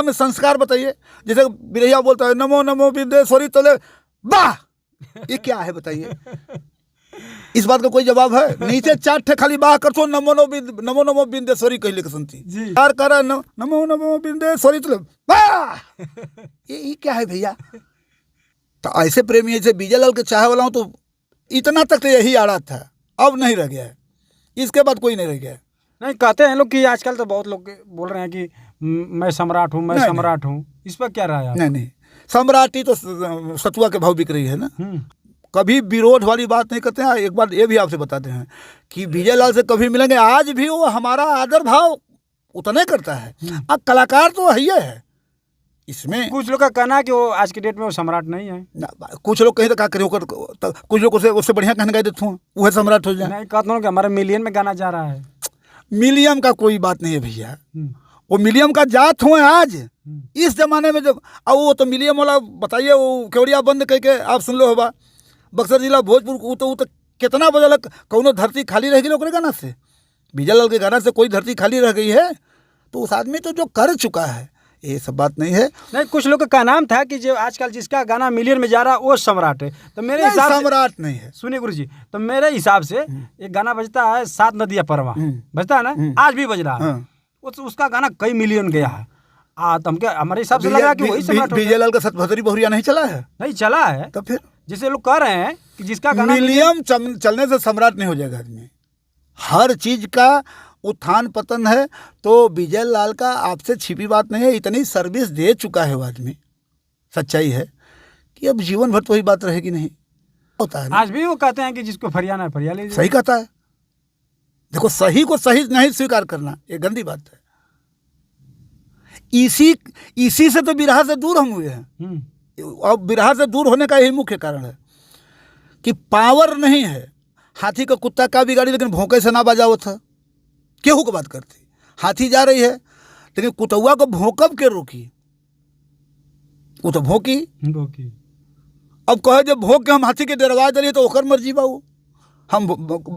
बिरहा में संस्कार बताइए। जैसे बिरहिया बोलता है नमो नमो बिंदेश्वरी तले, वाह, ये क्या है बताइए? इस बात का कोई जवाब है? नीचे 4 ठे खाली बाह कर तो नमो नमो बिंदेश्वरी कह ले सुनती यार कर नमो नमो बिंदेश्वरी तले, वाह, ये क्या है भैया? तो ऐसे प्रेमी ऐसे विजयलाल के चाहे वाला हूँ तो इतना तक तो यही आड़ा था, अब नहीं रह गया है, इसके बाद कोई नहीं रह गया है। नहीं, कहते हैं लोग कि आजकल तो बहुत लोग बोल रहे हैं कि मैं सम्राट हूँ, मैं सम्राट हूँ, इस पर क्या राय है? नहीं, सम्राटी तो सतुआ के भाव बिक रही है ना। कभी विरोध वाली बात नहीं करते हैं। एक बात ये भी आपसे बताते हैं कि विजयलाल से कभी मिलेंगे, आज भी वो हमारा आदर भाव उतना करता है। अब कलाकार तो है ही है। इसमें कुछ लोग का कहना है कि वो आज की डेट में वो सम्राट नहीं है। कुछ लोग कहीं तो क्या करे होकर, कुछ लोग उससे बढ़िया कहने गए देते हूँ वह सम्राट हो जाए। नहीं, कहता हूँ कि हमारा मिलियन में गाना जा रहा है। मिलियम का कोई बात नहीं है भैया, वो मिलियम का जात हुए आज इस जमाने में। जब अब वो तो मिलियम वाला बताइए, वो केवड़िया बंद करके आप सुन लो होगा, बक्सर जिला भोजपुर, वो तो कितना बजा कौनो धरती खाली रह गई ओकरे गाना से, विजयलाल के गाना से कोई धरती खाली रह गई है? तो उस आदमी तो जो कर चुका है, ये सब बात नहीं है। नहीं, कुछ लोगों का नाम था कि जो आजकल जिसका गाना मिलियन में जा रहा है वो सम्राट है। तो मेरे हिसाब से सम्राट नहीं है। सुनिए गुरुजी, तो मेरे हिसाब से एक गाना बजता है 7 नदियाँ परवा, बजता है ना, आज भी बज रहा है। उसका गाना कई मिलियन गया है। तो हमके हमारे हिसाब से लगा कि वही सम्राट। विजयलाल का सतभद्री बहुरिया नहीं चला है? नहीं चला है। तो फिर जिसे लोग कह रहे हैं कि जिसका गाना मिलियम चलने से सम्राट नहीं हो जाएगा आदमी। हर चीज का उत्थान पतन है। तो विजयलाल का आपसे छिपी बात नहीं है, इतनी सर्विस दे चुका है वो आदमी। सच्चाई है कि अब जीवन भर तो वही बात रहेगी नहीं, होता है ना? आज भी वो कहते हैं कि जिसको फरियाना है फरिया लीजिए। सही कहता है। देखो, सही को सही नहीं स्वीकार करना ये गंदी बात है। इसी से तो बिरहा से दूर हम हुए हैं। और बिरहा से दूर होने का यही मुख्य कारण है कि पावर नहीं है। हाथी का कुत्ता का बिगाड़ी, लेकिन भौंके से ना बजाओ था, केहू को बात करती। हाथी जा रही है लेकिन कुतौआ को भौंकब के रोकी, वो तो भौंकी। अब कहे जब भौंक के हम हाथी के डरवा दिए तो ओकर मर्जी बा। हम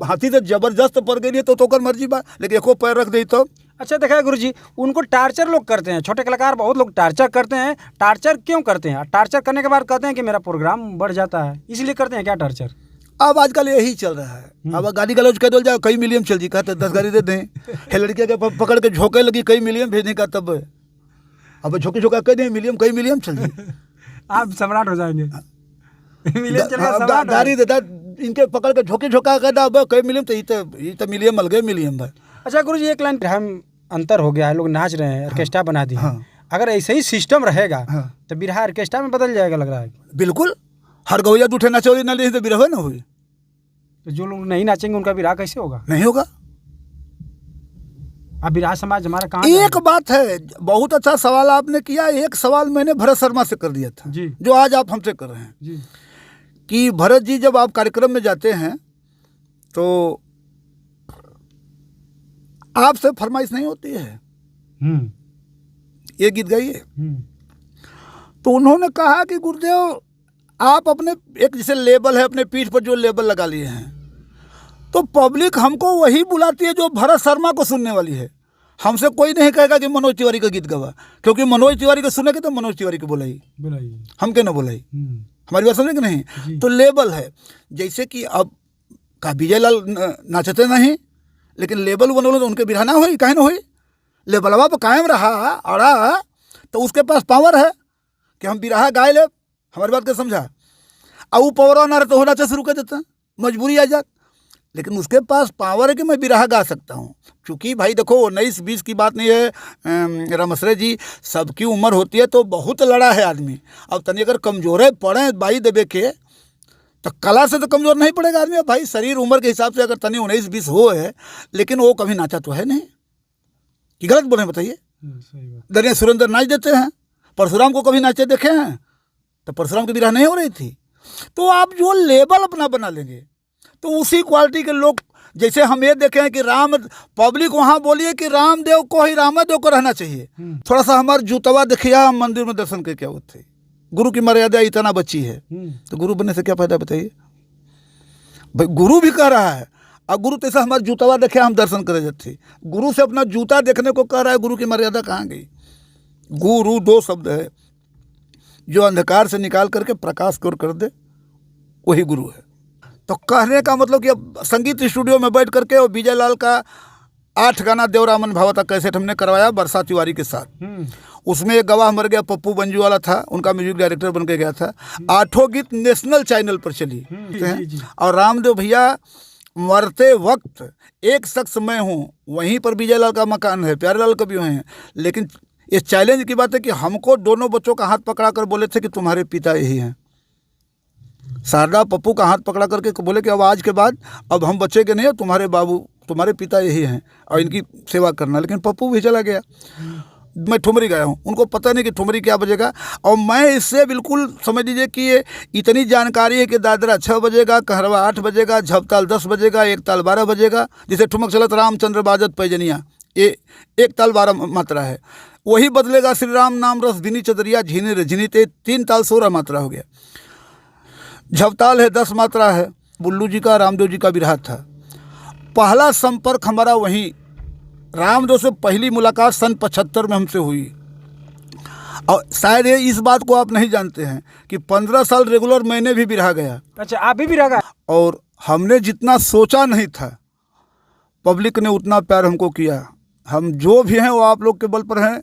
हाथी से जबरदस्त पड़ गई तो ओकर मर्जी बा, लेकिन एको पैर रख दी तो। अच्छा देखा गुरुजी, उनको टार्चर लोग करते हैं, छोटे कलाकार बहुत लोग टार्चर करते हैं। टार्चर क्यों करते हैं? टार्चर करने के बाद कहते हैं कि मेरा प्रोग्राम बढ़ जाता है, इसलिए करते हैं क्या टार्चर? अब आजकल यही चल रहा है। अब गाड़ी गलौज कह दो जाओ, कई मिलियन चल जी, कहते 10 गाड़ी दे दें। लड़किया के पकड़ के झोंके लगी, कई मिलियन भेजने का, तब अब झोंके झोंका कह दें मिलियन, कई मिलियन चल जी। आप सम्राट हो जाएंगे। मिलियन चलेगा, सम्राट गाड़ी देता इनके पकड़ के झोंके झोंका कह दो कई मिलियन, तो ये तो मिलियन मल गए मिलियन भाई। अच्छा गुरुजी, एक लाइन हम अंतर हो गया है, लोग नाच रहे हैं, ऑर्केस्ट्रा बना दिए। अगर ऐसे ही सिस्टम रहेगा तो बिरहा ऑर्केस्ट्रा में बदल जाएगा, लग रहा है। बिल्कुल, हर गवैया दूठे नचौरी न ले तो बिरहा ना हुई। तो जो लोग नहीं नाचेंगे उनका बिरहा कैसे होगा? नहीं होगा। अब बिरहा समाज हमारा कहाँ? एक बात है, बहुत अच्छा सवाल आपने किया। एक सवाल मैंने भरत शर्मा से कर दिया था जी, जो आज आप हमसे कर रहे हैं जी, कि भरत जी जब आप कार्यक्रम में जाते हैं तो आपसे फरमाइश नहीं होती है ये गीत गाइए। तो उन्होंने कहा कि गुरुदेव आप अपने एक जैसे लेबल है, अपने पीठ पर जो लेबल लगा लिए हैं, तो पब्लिक हमको वही बुलाती है जो भरत शर्मा को सुनने वाली है। हमसे कोई नहीं कहेगा कि मनोज तिवारी का गीत गवा, क्योंकि मनोज तिवारी को सुनेंगे तो मनोज तिवारी को बुलाई, हम क्यों ना बुलाई? हमारी बात समझे कि नहीं? तो लेबल है। जैसे कि अब का विजयलाल नाचते नहीं, लेकिन लेबल बनोले तो उनके बिरहा ना हुई, काहे ना हुई? लेबलवा पर कायम रहा अड़ा, तो उसके पास पावर है कि हम बिरहा गाए ले। हमारी बात को समझा? अब वो पावर ना रहे तो हो नाचा शुरू कर देता, मजबूरी आ जात। लेकिन उसके पास पावर है कि मैं बिरहा गा सकता हूँ। क्योंकि भाई देखो 19-20 की बात नहीं है रमसरे जी, सबकी उम्र होती है तो बहुत लड़ा है आदमी। अब तनी अगर कमजोरे पड़े बाई दबे के तो कला से तो कमज़ोर नहीं पड़ेगा आदमी। अब भाई शरीर उम्र के हिसाब से अगर तनी 19-20 हो है, लेकिन वो कभी नाचा तो है नहीं कि गलत बोले बताइए? दरिया सुरेंद्र नाच देते हैं, परशुराम को कभी नाचे देखे हैं? तो परशुराम की बिरहा नहीं हो रही थी। तो आप जो लेबल अपना बना लेंगे तो उसी क्वालिटी के लोग, जैसे हम ये देखे हैं कि राम पब्लिक वहाँ बोलिए कि रामदेव को ही रामदेव को रहना चाहिए। थोड़ा सा हमारा जूतवा देखिए, हम मंदिर में दर्शन करके होते, गुरु की मर्यादा इतना बची है तो गुरु बनने से क्या फायदा बताइए? भाई गुरु भी कह रहा है, और गुरु तैसा हमारा जूतवा देखे हम दर्शन करे जाते, गुरु से अपना जूता देखने को कह रहा है, गुरु की मर्यादा कहाँ गई? गुरु दो शब्द है, जो अंधकार से निकाल करके प्रकाश की ओर कर दे वही गुरु है। तो कहने का मतलब कि अब संगीत स्टूडियो में बैठ करके और विजय लाल का 8 गाना देवरामन भावता कैसेट हमने करवाया बरसा तिवारी के साथ। उसमें एक गवाह मर गया पप्पू बंजू वाला था, उनका म्यूजिक डायरेक्टर बन के गया था। 8 गीत नेशनल चैनल पर चली हैं। और रामदेव भैया मरते वक्त एक शख्स मैं हूँ, वहीं पर विजय लाल का मकान है, प्यारेलाल कवि हैं। लेकिन ये चैलेंज की बात है कि हमको दोनों बच्चों का हाथ पकड़ा कर बोले थे कि तुम्हारे पिता यही हैं। शारदा पप्पू का हाथ पकड़ा करके बोले कि अब आज के बाद अब हम बच्चे के नहीं, तुम्हारे बाबू तुम्हारे पिता यही हैं और इनकी सेवा करना। लेकिन पप्पू भी चला गया। मैं ठुमरी गया हूँ, उनको पता नहीं कि ठुमरी क्या बजेगा। और मैं इससे बिल्कुल समझ लीजिए कि ये इतनी जानकारी है कि दादरा 6 बजेगा, कहरवा 8 बजेगा, झपताल 10 बजेगा, एक ताल 12 बजेगा। जैसे ठुमक चलत रामचंद्र बाजत पैजनिया, ये एक ताल 12 मात्रा है। वही बदलेगा श्री राम नाम रस दिनी चदरिया झीने रे झीनीते, 3 ताल 16 मात्रा हो गया। झपताल है 10 मात्रा है। बुल्लू जी का रामदेव जी का बिरहा था। पहला संपर्क हमारा वहीं रामदेव से पहली मुलाकात सन 75 में हमसे हुई। और शायद ये इस बात को आप नहीं जानते हैं कि 15 साल रेगुलर मैंने भी बिरहा गया। अच्छा, आप भी बिरहा गए? और हमने जितना सोचा नहीं था, पब्लिक ने उतना प्यार हमको किया। हम जो भी हैं वो आप लोग के बल पर हैं।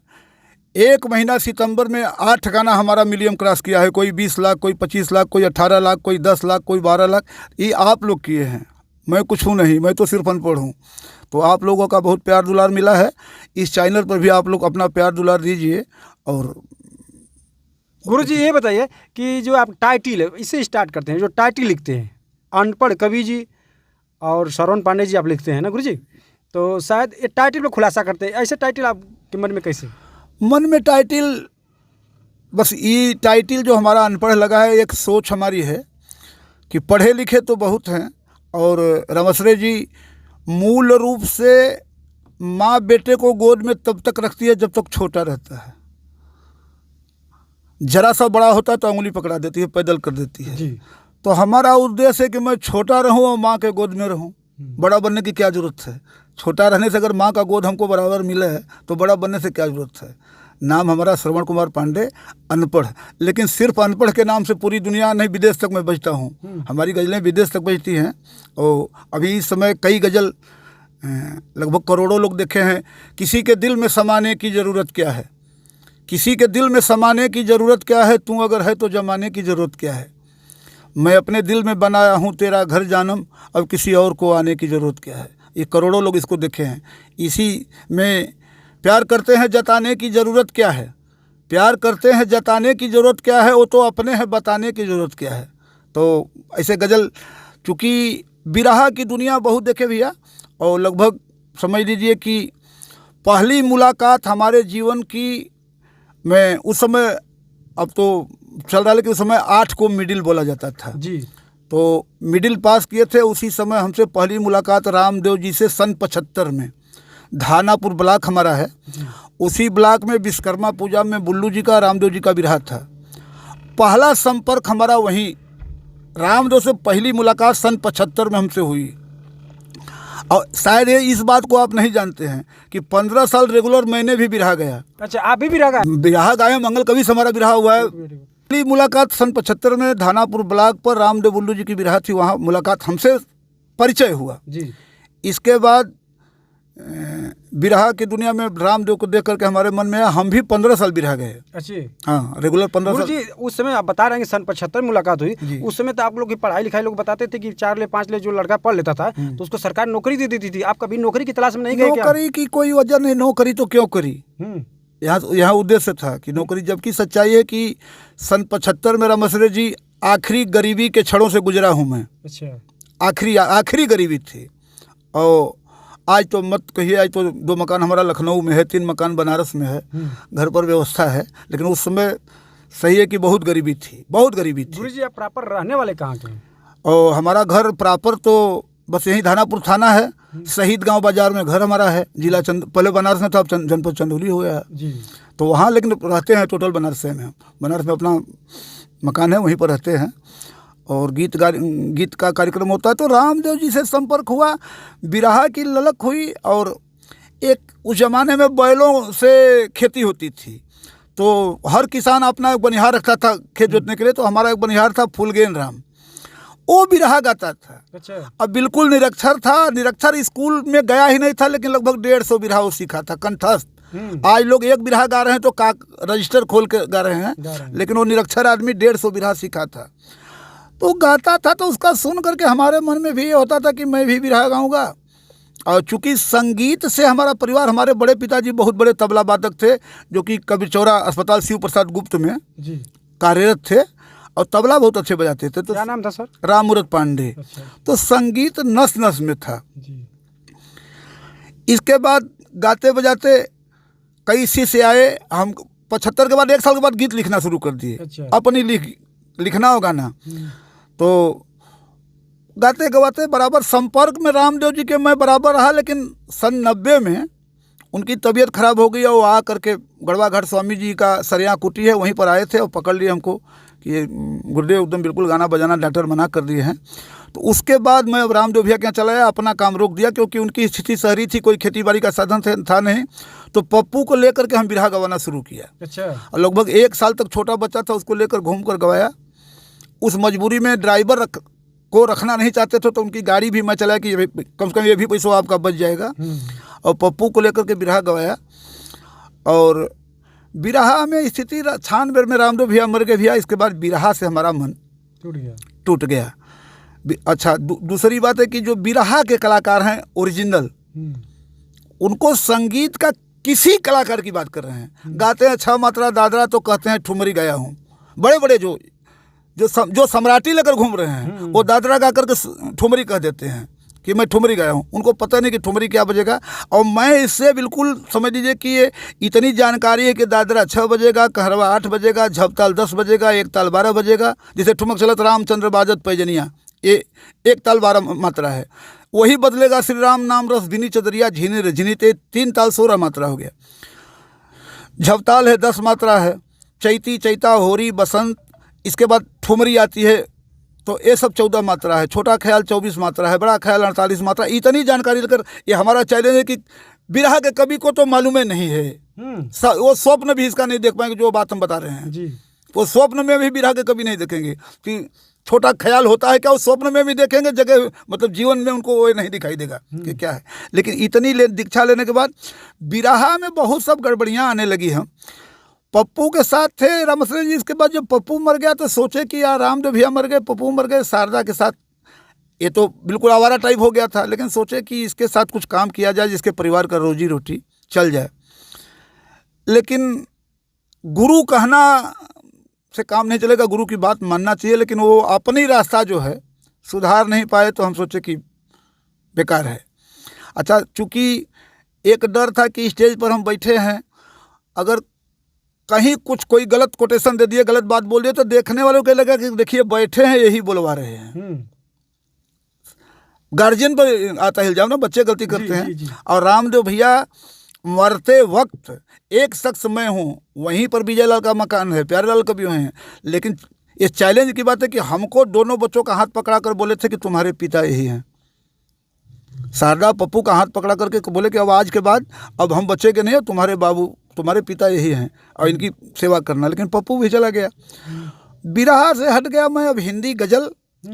1 महीना सितंबर में 8 गाना हमारा मिलियन क्रॉस किया है। कोई 20 लाख, कोई 25 लाख, कोई 18 लाख, कोई 10 लाख, कोई 12 लाख। ये आप लोग किए हैं, मैं कुछ हूँ नहीं, मैं तो सिर्फ अनपढ़ हूँ। तो आप लोगों का बहुत प्यार दुलार मिला है। इस चैनल पर भी आप लोग अपना प्यार दुलार दीजिए। और गुरुजी ये बताइए कि जो आप टाइटल है, इससे स्टार्ट करते हैं, जो टाइटल लिखते हैं अनपढ़ कवि जी और श्रवण पांडे जी आप लिखते हैं ना गुरुजी, तो शायद ये टाइटल में खुलासा करते हैं। ऐसे टाइटल आपके मन में कैसे? मन में टाइटल, बस ये टाइटल जो हमारा अनपढ़ लगा है, एक सोच हमारी है कि पढ़े लिखे तो बहुत हैं। और रमसरे जी मूल रूप से माँ बेटे को गोद में तब तक रखती है जब तक छोटा रहता है। जरा सा बड़ा होता है तो उंगली पकड़ा देती है, पैदल कर देती है जी। तो हमारा उद्देश्य है कि मैं छोटा रहूं और माँ के गोद में रहूं। बड़ा बनने की क्या ज़रूरत है? छोटा रहने से अगर माँ का गोद हमको बराबर मिला है तो बड़ा बनने से क्या ज़रूरत है? नाम हमारा श्रवण कुमार पांडे, अनपढ़। लेकिन सिर्फ अनपढ़ के नाम से पूरी दुनिया नहीं, विदेश तक मैं बजता हूँ। हमारी गज़लें विदेश तक बजती हैं। और अभी इस समय कई गज़ल लगभग करोड़ों लोग देखे हैं। किसी के दिल में समाने की ज़रूरत क्या है, किसी के दिल में समाने की ज़रूरत क्या है, तू अगर है तो जमाने की ज़रूरत क्या है। मैं अपने दिल में बनाया हूँ तेरा घर जानम, अब किसी और को आने की ज़रूरत क्या है। ये करोड़ों लोग इसको देखे हैं। इसी में प्यार करते हैं जताने की ज़रूरत क्या है, प्यार करते हैं जताने की ज़रूरत क्या है, वो तो अपने हैं बताने की ज़रूरत क्या है। तो ऐसे गज़ल, चूँकि बिरहा की दुनिया बहुत देखे भैया, और लगभग समझ लीजिए कि पहली मुलाकात हमारे जीवन की में उस समय, अब तो चल रहा है लेकिन उस समय 8 को मिडिल बोला जाता था जी। तो मिडिल पास किए थे। उसी समय हमसे पहली मुलाकात रामदेव जी से सन 75 में, धानापुर ब्लॉक हमारा है, उसी ब्लॉक में विश्वकर्मा पूजा में बुल्लू जी का रामदेव जी का बिरहा था। पहला संपर्क हमारा वहीं रामदेव से पहली मुलाकात सन 75 में हमसे हुई। और शायद ये इस बात को आप नहीं जानते हैं कि 15 साल रेगुलर मैंने भी बिरहा गया। अच्छा, आप भी बिरहा गए? बिरहा गाए, मंगल कवि से हमारा बिरहा हुआ है। पहली मुलाकात सन 75 में धानापुर ब्लॉक पर रामदेव बुल्लू जी की बिरहा थी, वहाँ मुलाकात हमसे परिचय हुआ जी। इसके बाद बिरहा की दुनिया में रामदेव को देख करके हमारे मन में आया, हम भी 15 साल बिरहा गए। अच्छा, हाँ, रेगुलर 15 साल। जी, उस समय आप बता रहे हैं कि सन 75 मुलाकात हुई। उस समय तो आप लोग की पढ़ाई लिखाई लोग बताते थे कि 4 ले 5 ले जो लड़का पढ़ लेता था तो उसको सरकार नौकरी दे देती थी। आप कभी नौकरी की तलाश में नहीं गए क्या? नौकरी की कोई वजह नहीं, नौकरी तो क्यों करी। यहाँ उद्देश्य था कि नौकरी, जबकि सच्चाई है कि सन 75 में रमसरे जी आखिरी गरीबी के छड़ों से गुजरा हूँ मैं। अच्छा, आखिरी गरीबी थी। और आज तो मत कहिए, आज तो 2 मकान हमारा लखनऊ में है, 3 मकान बनारस में है, घर पर व्यवस्था है। लेकिन उस समय सही है कि बहुत गरीबी थी, बहुत गरीबी थी। गुरुजी, आप प्रॉपर रहने वाले कहाँ के हैं? और हमारा घर प्रॉपर तो बस यही धानापुर थाना है, शहीद गांव बाजार में घर हमारा है। जिला पहले बनारस में था, अब जनपद चंदौली हो गया जी। तो वहाँ लेकिन रहते हैं टोटल बनारस में। बनारस में अपना मकान है, वहीं पर रहते हैं। और गीत का कार्यक्रम होता है। तो रामदेव जी से संपर्क हुआ, बिरहा की ललक हुई। और एक उस ज़माने में बैलों से खेती होती थी, तो हर किसान अपना एक बनिहार रखता था खेत जोतने के लिए, तो हमारा एक बनिहार था फूलगेन राम, वो बिरहा गाता था। अच्छा। अब बिल्कुल निरक्षर था, निरक्षर स्कूल में गया ही नहीं था, लेकिन लगभग 150 बिरहा वो सीखा था कंठस्थ। आज लोग एक बिरहा गा रहे हैं तो रजिस्टर खोल के गा रहे हैं, लेकिन वो निरक्षर आदमी 150 बिरहा सीखा था। तो गाता था, तो उसका सुन करके हमारे मन में भी ये होता था कि मैं भी बिरहा गाऊंगा। और चूंकि संगीत से हमारा परिवार, हमारे बड़े पिताजी बहुत बड़े तबला वादक थे, जो कि कबीरचौरा अस्पताल शिव प्रसाद गुप्त में जी कार्यरत थे, और तबला बहुत अच्छे बजाते थे। तो क्या नाम था सर? राममूरत पांडे। अच्छा। तो संगीत नस नस में था जी। इसके बाद गाते बजाते कई शिष्य आए। हम 75 के बाद 1 साल के बाद गीत लिखना शुरू कर दिए। अच्छा। अपनी लिखना हो गाना। तो गाते गवाते बराबर संपर्क में रामदेव जी के मैं बराबर रहा, लेकिन सन 90 में उनकी तबीयत खराब हो गई और वो आ करके गढ़वा घाट स्वामी जी का सरिया कुटी है, वहीं पर आए थे और पकड़ लिए हमको कि ये गुरुदेव एकदम बिल्कुल गाना बजाना डॉक्टर मना कर दिए हैं। तो उसके बाद मैं अब रामदेव भैया के यहाँ चला गया, अपना काम रोक दिया, क्योंकि उनकी स्थिति शहरी थी, कोई खेती बाड़ी का साधन था नहीं। तो पप्पू को लेकर के हम बिरहा गवाना शुरू किया। अच्छा। और लगभग 1 साल तक छोटा बच्चा था, उसको लेकर घूम कर गवाया। उस मजबूरी में ड्राइवर को रखना नहीं चाहते थे, तो उनकी गाड़ी भी मैं चलाया कि कम से कम ये भी पैसा आपका बच जाएगा। और पप्पू को लेकर के बिरहा गवाया। और बिरहा में स्थिति 96 में रामदेव भैया मर गए भैया। इसके बाद बिरहा से हमारा मन टूट गया। अच्छा, दूसरी बात है कि जो बिरहा के कलाकार हैं ओरिजिनल, उनको संगीत का किसी कलाकार की बात कर रहे हैं, गाते हैं 6 मात्रा दादरा तो कहते हैं ठुमरी गाया हूँ। बड़े बड़े जो सम्राटी लेकर घूम रहे हैं, वो दादरा गा करके ठुमरी कह देते हैं कि मैं ठुमरी गाया हूँ। उनको पता नहीं कि ठुमरी क्या बजेगा। और मैं इससे बिल्कुल समझ लीजिए कि ये इतनी जानकारी है कि दादरा 6 बजेगा, कहरवा 8 बजेगा, झपताल 10 बजेगा, एक ताल 12 बजेगा। जैसे ठुमक चलत रामचंद्र बाजत पैजनिया, ये एक ताल 12 मात्रा है। वही बदलेगा श्री राम नाम रस दिनी चदरिया झिनी रे झिनी, 3 ताल 16 मात्रा हो गया। झपताल है 10 मात्रा है, चैती चैता होरी बसंत, इसके बाद ठुमरी आती है, तो ये सब 14 मात्रा है। छोटा ख्याल 24 मात्रा है, बड़ा ख्याल 48 मात्रा। इतनी जानकारी लेकर ये हमारा चैलेंज है कि बिरहा के कवि को तो मालूम ही नहीं है, वो स्वप्न भी इसका नहीं देख पाएंगे जो बात हम बता रहे हैं जी। वो स्वप्न में भी बिरहा के कवि नहीं देखेंगे कि छोटा ख्याल होता है क्या, वो स्वप्न में भी देखेंगे जगह, मतलब जीवन में उनको वो नहीं दिखाई देगा कि क्या है। लेकिन इतनी दीक्षा लेने के बाद बिरहा में बहुत सब गड़बड़ियाँ आने लगी हैं। पप्पू के साथ थे रामसरे जी। इसके बाद जब पप्पू मर गया तो सोचे कि यार रामदेव भैया मर गए, पप्पू मर गए, शारदा के साथ ये तो बिल्कुल आवारा टाइप हो गया था। लेकिन सोचे कि इसके साथ कुछ काम किया जाए जिसके परिवार का रोजी रोटी चल जाए। लेकिन गुरु कहना से काम नहीं चलेगा, गुरु की बात मानना चाहिए। लेकिन वो अपनी रास्ता जो है सुधार नहीं पाए, तो हम सोचे कि बेकार है। अच्छा, चूँकि एक डर था कि स्टेज पर हम बैठे हैं, अगर कहीं कुछ कोई गलत कोटेशन दे दिए, गलत बात बोल दिए, तो देखने वालों को लगा कि देखिए बैठे हैं यही बोलवा रहे हैं। गार्जियन पर आता है इल्जाम ना, बच्चे गलती करते हैं। जी। और रामदेव भैया मरते वक्त एक शख्स मैं हूँ, वहीं पर विजयलाल का मकान है, प्यारेलाल का भी हैं। लेकिन ये चैलेंज की बात है कि हमको दोनों बच्चों का हाथ पकड़ा कर बोले थे कि तुम्हारे पिता यही हैं। शारदा पप्पू का हाथ पकड़ा करके बोले कि अब आज के बाद अब हम बच्चे के नहीं, तुम्हारे बाबू तुम्हारे पिता यही हैं और इनकी सेवा करना। लेकिन पप्पू भी चला गया, बिरहा से हट गया। मैं अब हिंदी गज़ल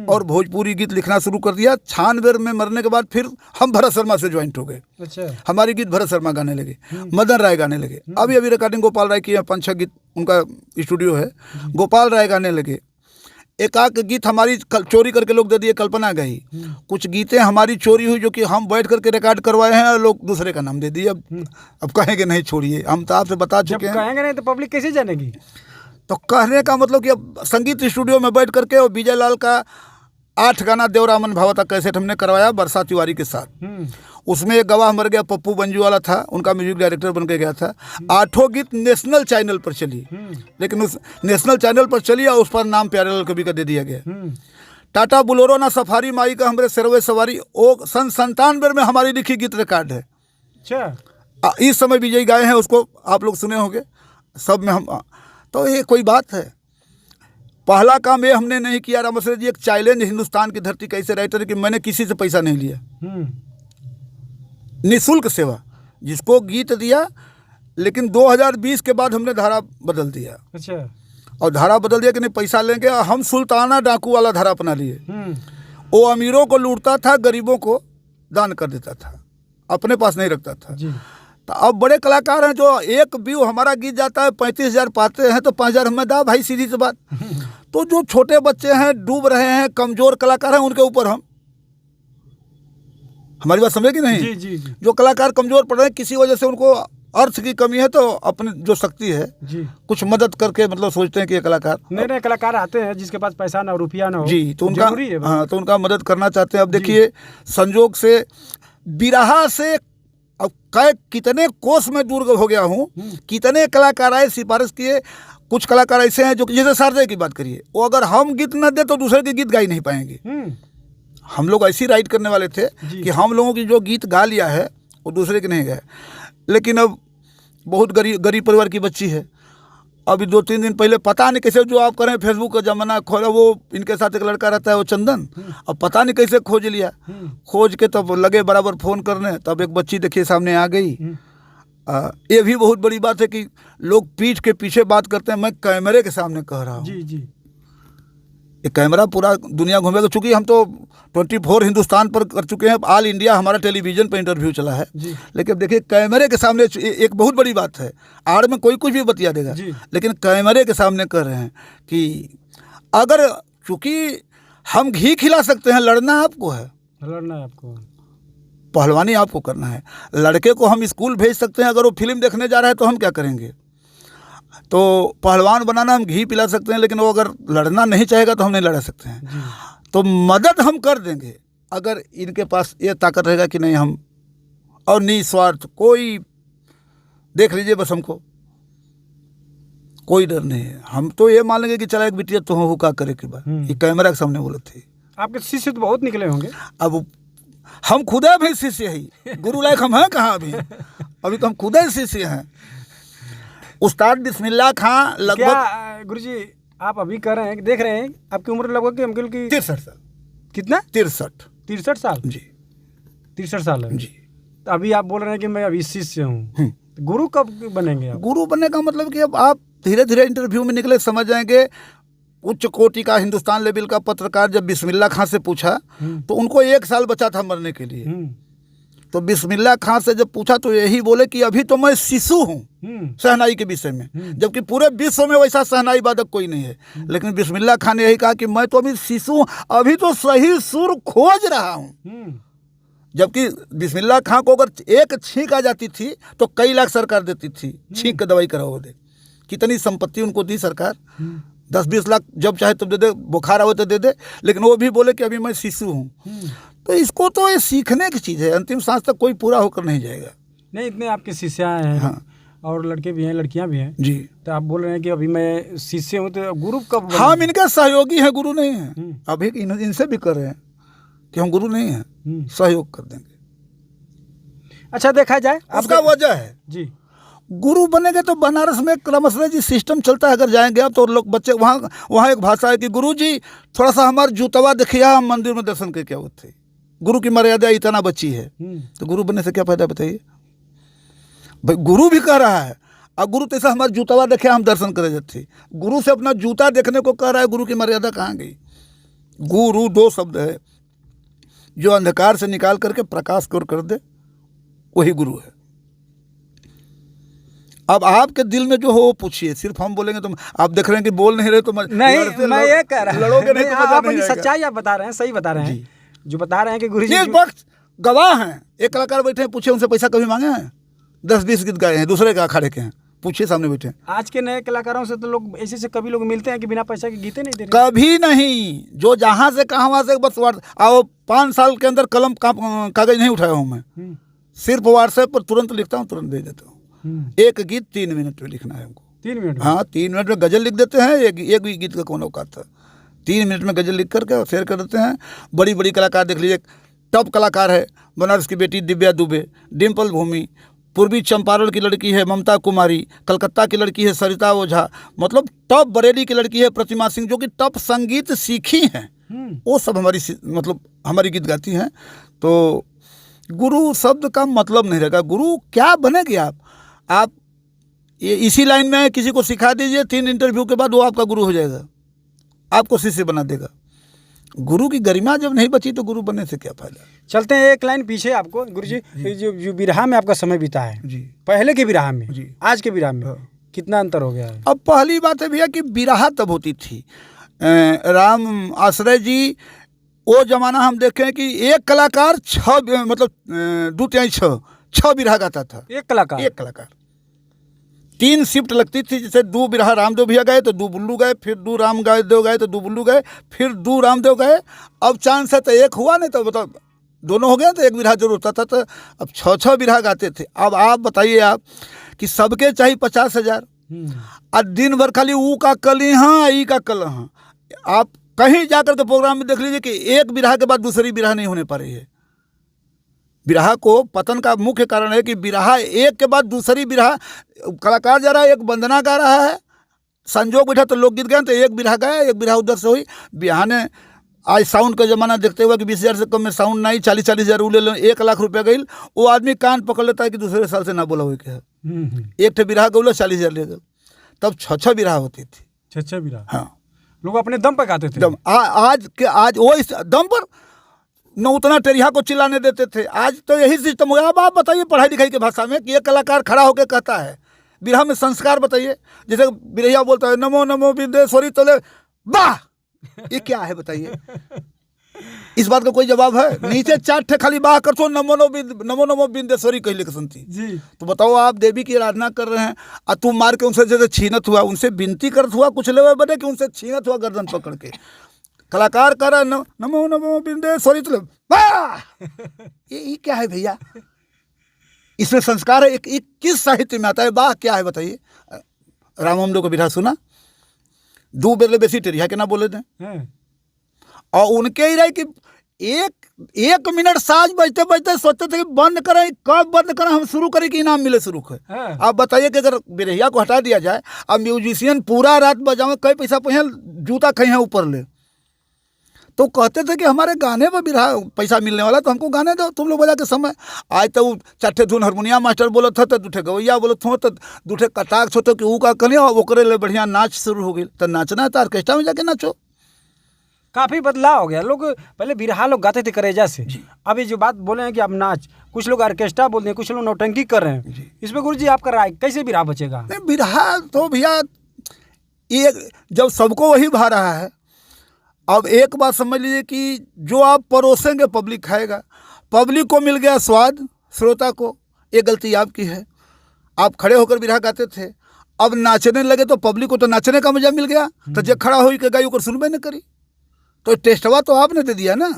और भोजपुरी गीत लिखना शुरू कर दिया। 96 में मरने के बाद फिर हम भरत शर्मा से ज्वाइंट हो गए। अच्छा। हमारी गीत भरत शर्मा गाने लगे, मदन राय गाने लगे। अभी रिकॉर्डिंग गोपाल राय की है, 5-6 गीत उनका स्टूडियो है, गोपाल राय गाने लगे। एक गीत हमारी चोरी करके लोग दे दिए, कल्पना गई। कुछ गीतें हमारी चोरी हुई जो कि हम बैठ करके रिकॉर्ड करवाए हैं और लोग दूसरे का नाम दे दिए। अब कहेंगे नहीं छोड़िए, हम तो आपसे बता चुके हैं। कहेंगे नहीं तो पब्लिक कैसे जानेगी? तो कहने का मतलब कि अब संगीत स्टूडियो में बैठ करके और विजय लाल का 8 गाना देवरामन भावता कैसेट हमने करवाया वर्षा तिवारी के साथ। उसमें एक गवाह मर गया पप्पू बंजू वाला था, उनका म्यूजिक डायरेक्टर बन के गया था। 8 गीत नेशनल चैनल पर चली, लेकिन उस नेशनल चैनल पर चली और उस पर नाम प्यारेलाल कवि का दे दिया गया। टाटा बुलोरो ना सफारी माई का हमरे सरवे सवारी, वो सन 97 में हमारी लिखी गीत रिकॉर्ड है। अच्छा। इस समय विजय गाए हैं, उसको आप लोग सुने होंगे सब में हम। तो ये कोई बात है? पहला काम ये हमने नहीं किया रामसरे जी, एक चैलेंज हिंदुस्तान की धरती कैसे राइटर कि मैंने किसी से पैसा नहीं लिया, निःशुल्क सेवा। जिसको गीत दिया लेकिन 2020 के बाद हमने धारा बदल दिया। अच्छा। और धारा बदल दिया कि नहीं पैसा लेंगे, और हम सुल्ताना डाकू वाला धारा अपना लिए। वो अमीरों को लूटता था, गरीबों को दान कर देता था, अपने पास नहीं रखता था जी। तो अब बड़े कलाकार हैं जो एक व्यू हमारा गीत जाता है 35,000 पाते हैं तो 5,000 हमें दा भाई, सीधी सी बात। तो जो छोटे बच्चे हैं, डूब रहे हैं, कमज़ोर कलाकार हैं, उनके ऊपर हम, हमारी बात समझे कि नहीं? जी जी जी। जो कलाकार कमज़ोर पड़ रहे हैं, किसी वजह से उनको अर्थ की कमी है, तो अपनी जो शक्ति है जी कुछ मदद करके मतलब सोचते हैं कि ये कलाकार, नए नए कलाकार आते हैं जिसके पास पैसा ना रुपया ना हो जी, तो उनका, जरूरी है भाई। हाँ, तो उनका मदद करना चाहते हैं। अब देखिए संजोग से बिरहा से अब कितने कोस में दूर हो गया हूँ, कितने कलाकार आए, सिफारिश किए। कुछ कलाकार ऐसे हैं जो जैसे शारदे की बात करिए, वो अगर हम गीत न दे तो दूसरे के गीत गा ही नहीं पाएंगे। हम लोग ऐसी राइट करने वाले थे कि हम लोगों की जो गीत गा लिया है वो दूसरे के नहीं गए। लेकिन अब बहुत गरीब परिवार की बच्ची है, अभी 2-3 दिन पहले पता नहीं कैसे, जो आप करें फेसबुक का ज़माना खोला, वो इनके साथ एक लड़का रहता है वो चंदन, अब पता नहीं कैसे खोज लिया, खोज के तब लगे बराबर फ़ोन करने, तब एक बच्ची देखिए सामने आ गई। ये भी बहुत बड़ी बात है कि लोग पीठ के पीछे बात करते हैं, मैं कैमरे के सामने कह रहा हूँ। जी जी। ये कैमरा पूरा दुनिया घूमेगा, चूँकि हम तो 24 हिंदुस्तान पर कर चुके हैं, ऑल इंडिया हमारा टेलीविज़न पर इंटरव्यू चला है, लेकिन देखिए कैमरे के सामने एक बहुत बड़ी बात है। आड़ में कोई कुछ भी बतिया देगा, लेकिन कैमरे के सामने कर रहे हैं कि अगर, चूँकि हम घी खिला सकते हैं, लड़ना आपको है, लड़ना है आपको, पहलवानी आपको करना है। लड़के को हम स्कूल भेज सकते हैं, अगर वो फिल्म देखने जा रहा है तो हम क्या करेंगे? तो पहलवान बनाना हम घी पिला सकते हैं, लेकिन वो अगर लड़ना नहीं चाहेगा तो हम नहीं लड़ा सकते हैं। तो मदद हम कर देंगे अगर इनके पास ये ताकत रहेगा कि नहीं हम, और निस्वार्थ, कोई देख लीजिए बस, हमको कोई डर नहीं है। हम तो ये मान लेंगे कि चला एक बिटिया तो हो का करे के बाद, ये कैमरा के सामने बोले थे। आपके शिष्य तो बहुत निकले होंगे। अब हम खुदा भी शिष्य ही, गुरु लायक हम हैं कहाँ अभी तो हम खुदा ही शिष्य हैं। उस्ताद बिस्मिल्लाह खां लगभग, क्या गुरुजी आप अभी कर रहे हैं, देख रहे हैं, आपकी उम्र लगभग अंकल की 63 साल। कितना? 63 साल जी, 63 साल है जी। तो अभी आप बोल रहे हैं कि मैं अभी शिष्य हूँ, तो गुरु कब बनेंगे आप? गुरु बनने का मतलब कि अब आप धीरे धीरे इंटरव्यू में निकले समझ जाएंगे। उच्च कोटि का हिंदुस्तान लेवल का पत्रकार जब बिस्मिल्लाह खां से पूछा तो उनको 1 साल बचा था मरने के लिए, तो बिस्मिल्लाह खां से जब पूछा तो यही बोले कि अभी तो मैं शिशु हूँ शहनाई के विषय में, जबकि पूरे विश्व में वैसा शहनाई वादक कोई नहीं है। लेकिन बिस्मिल्लाह खां ने यही कहा कि मैं तो अभी शिशु हूँ, अभी तो सही सुर खोज रहा हूँ। जबकि बिस्मिल्लाह खां को अगर एक छींक आ जाती थी तो कई लाख सरकार देती थी, छींक के दवाई कराओ दे। कितनी संपत्ति उनको दी सरकार, 10-20 लाख जब चाहे तब दे दे, बुखार आवे तो दे दे, लेकिन वो भी बोले कि अभी मैं शिशु हूँ। तो इसको तो ये सीखने की चीज़ है, अंतिम सांस तक कोई पूरा होकर नहीं जाएगा। नहीं, इतने आपके शिष्य हैं। हाँ। और लड़के भी हैं, लड़कियां भी हैं जी। तो आप बोल रहे हैं कि अभी मैं शिष्य हूँ, तो गुरु कब? हम इनके सहयोगी हैं, गुरु नहीं हैं। अभी इनसे भी कर रहे हैं कि हम गुरु नहीं हैं, सहयोग कर देंगे। अच्छा, देखा जाए उसका वजह है जी, गुरु बनेंगे तो बनारस में क्रमशः जी सिस्टम चलता है। अगर जाएंगे आप तो लोग बच्चे वहाँ एक भाषा है कि गुरु जी थोड़ा सा हमारा जूतवा देखिए, हम मंदिर में दर्शन करके होते। गुरु की मर्यादा इतना बची है तो गुरु बनने से क्या फायदा बताइए भाई। गुरु भी कह रहा है, अब गुरु तैसा हमारा जूतवा देखे हम दर्शन करे जाते, गुरु से अपना जूता देखने को कह रहा है। गुरु की मर्यादा कहाँ गई? गुरु 2 शब्द है, जो अंधकार से निकाल करके प्रकाश की ओर कर दे, वही गुरु है। अब आपके दिल में जो हो वो पूछिए, सिर्फ हम बोलेंगे तो आप देख रहे हैं कि बोल नहीं रहे तो नहीं, मैं ये कह रहा हूं, लड़ोगे नहीं तो आप अपनी सच्चाई आप बता रहे हैं, सही बता रहे हैं। जो बता रहे हैं कि गुरुजी इस वक्त गवाह हैं, एक कलाकार बैठे हैं, पूछे उनसे पैसा कभी मांगे हैं? 10-20 गीत गाए हैं, दूसरे के अखाड़े के हैं, पूछिए सामने बैठे हैं। आज के नए कलाकारों से तो लोग ऐसे से कभी लोग मिलते हैं कि बिना पैसा के गीते नहीं दे रहे। कभी नहीं, जो जहाँ से कहाँ वहाँ से बस आओ 5 साल के अंदर कलम कागज नहीं उठाया हूँ मैं, सिर्फ व्हाट्सएप पर तुरंत लिखता हूँ, तुरंत भेज देता हूँ। एक गीत 3 मिनट में लिखना है हमको। 3 मिनट? हाँ, 3 मिनट में गजल लिख देते हैं। एक भी गीत का कौन औकात था? 3 मिनट में गजल लिख करके और शेयर कर देते हैं। बड़ी बड़ी कलाकार देख लीजिए, टॉप कलाकार है बनारस की बेटी दिव्या दुबे, डिम्पल भूमि, पूर्वी चंपारण की लड़की है ममता कुमारी, कलकत्ता की लड़की है सरिता ओझा, मतलब टॉप बरेली की लड़की है प्रतिमा सिंह, जो कि टॉप संगीत सीखी हैं, वो सब हमारी गीत गाती हैं। तो गुरु शब्द का मतलब नहीं रहेगा। गुरु क्या बनेगी आप ये इसी लाइन में है, किसी को सिखा दीजिए, 3 इंटरव्यू के बाद वो आपका गुरु हो जाएगा, आपको शिष्य बना देगा। गुरु की गरिमा जब नहीं बची तो गुरु बनने से क्या फायदा। चलते हैं एक लाइन पीछे आपको गुरुजी, ये जो बिरहा में आपका समय बीता है जी, पहले के बिरहा में जी, आज के बिरहा में कितना अंतर हो गया है? अब पहली बात है भैया कि बिरहा तब होती थी, राम आश्रय जी, वो जमाना हम देखें कि एक कलाकार 6 मतलब 2-6 बिरहा गाता था। एक कलाकार 3 शिफ्ट लगती थी, जैसे 2 बिरहा रामदेव भैया गए तो 2 बुल्लू गए, फिर 2 रामदेव गए तो 2 बुल्लू गए, फिर 2 रामदेव गए। अब चांस है तो 1 हुआ, नहीं तो बताओ दोनों हो गए तो 1 बिरहा जरूर होता था। तो अब 6 बिरहा गाते थे। अब आप बताइए आप कि सबके चाहिए 50,000 और दिन भर खाली ऊ का कल यहाँ ई का कल यहाँ। आप कहीं जाकर के प्रोग्राम में देख लीजिए कि एक बिरहा के बाद दूसरी बिरहा नहीं होने पा रही है। बिरहा को पतन का मुख्य कारण है कि बिरहा एक के बाद दूसरी बिरहा, कलाकार जा रहा है, एक वंदना गा रहा है, संजोग बैठा तो लोकगीत गए तो एक बिरहा गाया, एक बिरहा उधर से हुई। बिहाने आज साउंड का जमाना देखते हुए कि 20,000 से कम में साउंड नहीं, 40-40 हज़ार ले लो, 1 लाख रुपया गई, वो आदमी कान पकड़ लेता है कि दूसरे साल से ना बोला हुई क्या है। एक ठे बिरहा गौला 40,000 ले गए। तब 6 बिरहा होती थी। 6 बिरहा, हाँ, लोग अपने दम पर गाते थे। आज वो इस दम पर न उतना टेरिया को चिल्लाने देते थे। आज तो यही सिस्टम हो गया। अब आप बताइए पढ़ाई लिखाई की भाषा में कि एक कलाकार खड़ा होकर कहता है, बिरहा में संस्कार बताइए। जैसे बिरहिया बोलता है नमो नमो बिंदेश्वरी तोले, वाह, ये क्या है बताइए? इस बात का कोई जवाब है? नीचे 4 ठे खाली बाह कर तो नमो नमो बिंदेश्वरी कह लेकर सुनती जी। तो बताओ आप देवी की आराधना कर रहे हैं और तुम मार के उनसे जैसे छीनत हुआ, उनसे विनती करत हुआ कुछ लेवे बने कि उनसे छीनत हुआ गर्दन पकड़ के। कलाकार कर रहा नमो नमो बिंदेश्वरी तो वाह, ये क्या है भैया? इसमें संस्कार है? एक किस साहित्य में आता है? वाह क्या है बताइए? रामदेव को बिरहा सुना, 2 बेले बेसी टेरिया के ना बोले थे, और उनके ही रहे कि 1 मिनट साज बजते बजते सोचते थे कि बंद करें, कब बंद करें, हम शुरू करें कि इनाम मिले शुरू है। आप बताइए कि अगर बिरहिया को हटा दिया जाए, अब म्यूजिशियन पूरा रात बजावे, कई पैसा पहिए, जूता कहीं ऊपर ले, तो कहते थे कि हमारे गाने में बिरहा पैसा मिलने वाला, तो हमको गाने दो तुम लोग बजा के समय। आज तो 4 धुन हारमोनिया मास्टर बोलत था, तो 2 गवैया बोलत हो, तो 2 कटाक छो, तो कि ऊ का कलिया ओकरे ले बढ़िया नाच शुरू हो गई। तो नाचना है तो ऑर्केस्ट्रा में जाके नाचो। काफ़ी बदलाव हो गया। लोग पहले बिरहा लोग गाते थे करेजा से, अब ये जो बात बोले हैं कि आप नाच, कुछ लोग ऑर्केस्ट्रा बोलते हैं, कुछ लोग नौटंकी कर रहे हैं। इसमें गुरुजी आपका राय, कैसे बिरहा बचेगा? नहीं, बिरहा तो भैया ये जब सबको वही भा रहा है। अब एक बात समझ लीजिए कि जो आप परोसेंगे पब्लिक खाएगा। पब्लिक को मिल गया स्वाद, श्रोता को, ये गलती आपकी है। आप खड़े होकर बिरहा गाते थे, अब नाचने लगे तो पब्लिक को तो नाचने का मजा मिल गया, तो जो खड़ा हो के गाई को सुनबे न करी। तो टेस्टवा तो आपने दे दिया ना,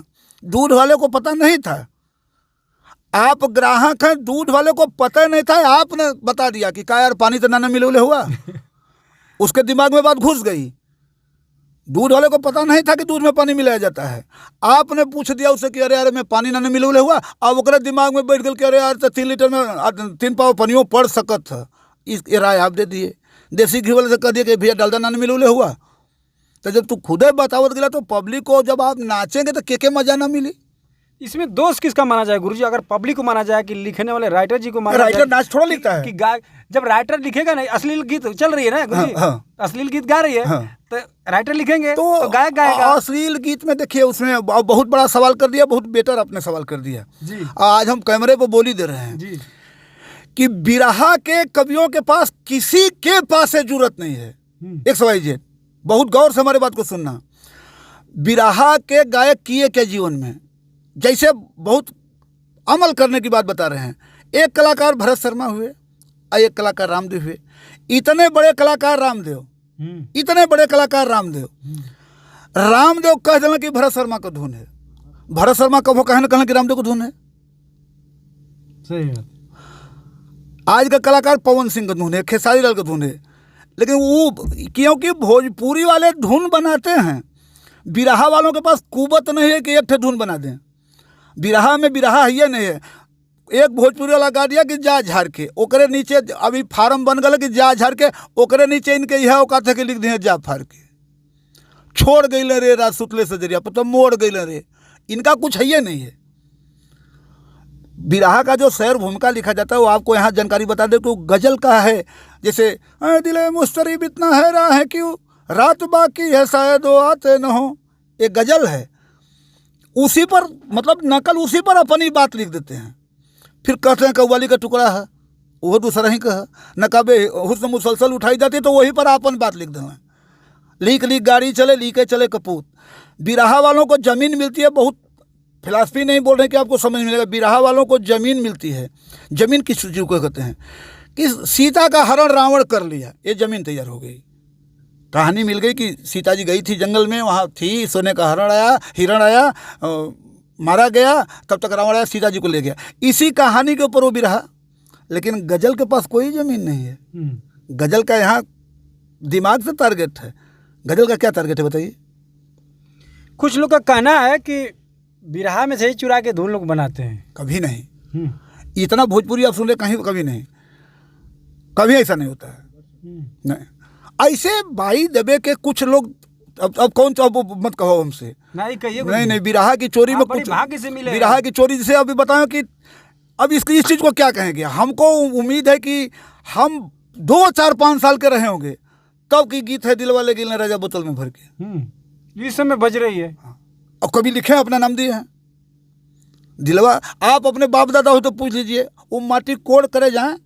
दूध वाले को पता नहीं था। आप ग्राहक हैं, दूध वाले को पता नहीं था, आपने बता दिया कि का यार पानी तो ना मिले हुआ। उसके दिमाग में बात घुस गई। दूध वाले को पता नहीं था कि दूध में पानी मिलाया जाता है। आपने पूछ दिया उसे कि अरे यार मैं पानी ना मिले हुआ, अब ओकरे दिमाग में बैठ गया कि अरे यार तो 3 लीटर में 3 पाव पानियों पड़ सकत था। इस राय आप दे दिए। देसी घी वाले से कह दिए कि भैया डालडा ना मिले हुआ। तो जब तू खुदे बतावत गया तो पब्लिक को जब आप नाचेंगे तो के मजा ना मिली। इसमें दोष किसका माना जाए गुरुजी? अगर पब्लिक को माना जाए कि लिखने वाले राइटर जी को माना राइटर जाए, नाच थोड़ा लिखता है कि जब राइटर लिखेगा नहीं, अश्लील गीत चल रही है ना गुरुजी, अश्लील गीत गा रही है, तो राइटर लिखेंगे तो गायक गाएगा। अश्लील गीत में देखिए उसमें बहुत बड़ा सवाल कर दिया, बहुत बेटर आपने सवाल कर दिया जी। आज हम कैमरे पर बोली दे रहे हैं जी कि बिरहा के कवियों के पास किसी के पास से जरूरत नहीं है। XYZ बहुत गौर से हमारी बात को सुनना। बिरहा के गायक किए क्या जीवन में, जैसे बहुत अमल करने की बात बता रहे हैं। एक कलाकार भरत शर्मा हुए और एक कलाकार रामदेव हुए। इतने बड़े कलाकार रामदेव, इतने बड़े कलाकार रामदेव, रामदेव कह देना कि भरत शर्मा का धुन है, भरत शर्मा कब कहना कहना कि रामदेव का धुन है। सही है। आज का कलाकार पवन सिंह का धुन है, खेसारी लाल का धुन है, लेकिन वो क्योंकि भोजपुरी वाले धुन बनाते हैं, बिरहा वालों के पास कुवत नहीं है कि एक ठे धुन बना दें। बिरहा में बिरहा है नहीं है। एक भोजपुरी वाला गा दिया कि जा झाड़ के, ओकरे नीचे अभी फार्म बन गए कि जा झाड़ के, ओकरे नीचे इनके यह औकात है कि लिख दिए जा फाड़ के, छोड़ गई रे रात सुतले से जरिया पर तो मोड़ गई रे। इनका कुछ है ये नहीं है। बिरहा का जो शेर भूमिका लिखा जाता है वो आपको यहाँ जानकारी बता दे कि गजल का है, जैसे दिले मुस्तरिब इतना हैरान है क्यों, रात बाकी है शायद वो आते न हो, एक गज़ल है। उसी पर मतलब नकल उसी पर अपनी बात लिख देते हैं। फिर कहते हैं कव्वाली का टुकड़ा है, वो दूसरा ही कहा। नकाबे हुस्न मुसलसल उठाई जाती है तो वहीं पर अपन बात लिख देना। लीक लीक गाड़ी चले लीके चले कपूत। बिरहा वालों को ज़मीन मिलती है, बहुत फिलासफी नहीं बोल रहे कि आपको समझ मिलेगा। बिरहा वालों को ज़मीन मिलती है। ज़मीन किस चीज़ को कहते हैं कि सीता का हरण रावण कर लिया, ये ज़मीन तैयार हो गई। कहानी मिल गई कि सीता जी गई थी जंगल में, वहाँ थी, सोने का हिरण आया, मारा गया, तब तक रावण आया सीता जी को ले गया। इसी कहानी के ऊपर वो बिरहा। लेकिन गज़ल के पास कोई ज़मीन नहीं है। गज़ल का यहाँ दिमाग से टारगेट है। गज़ल का क्या टारगेट है बताइए? कुछ लोग का कहना है कि बिरहा में से ही चुरा के धुन लोग बनाते हैं। कभी नहीं। इतना भोजपुरी आप सुन रहे कहीं, कभी नहीं, कभी ऐसा नहीं होता है। नहीं ऐसे भाई दबे के कुछ लोग, अब कौन सा, अब मत कहो हमसे, नहीं कहिए। नहीं बिरहा की चोरी में कुछ भाग्य से मिले। बिरहा की चोरी जैसे अभी बताओ कि अब इस चीज़ को क्या कहेंगे। हमको उम्मीद है कि हम 2, 4, 5 साल के रहे होंगे तब की गीत है दिल वाले गिलने राजा बोतल में भर के, इस समय बज रही है। और कभी लिखे अपना नाम दिए हैं दिलवा। आप अपने बाप दादा हो तो पूछ लीजिए, वो माटी कोड़ करे जाएँ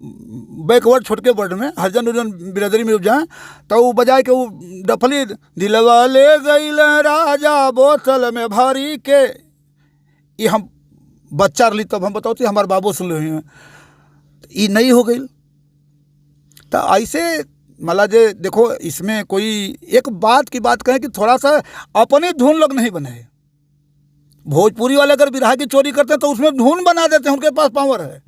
बैकवर्ड छोटके वर्ड में, हरजन उर्जन बिरादरी में जाएँ तो वो बजाए के वो डफली दिलवा ले गईल राजा बोतल में भरी के, ये हम बच्चा रही तब हम बताओ हमारे बाबू सुन रहे हैं, ये नहीं हो गई। तो ऐसे मतलब जे देखो, इसमें कोई एक बात की बात कहें कि थोड़ा सा अपने धुन लोग नहीं बनाए। भोजपुरी वाले अगर बिरहा की चोरी करते हैं तो उसमें धुन बना देते हैं, उनके पास पावर है।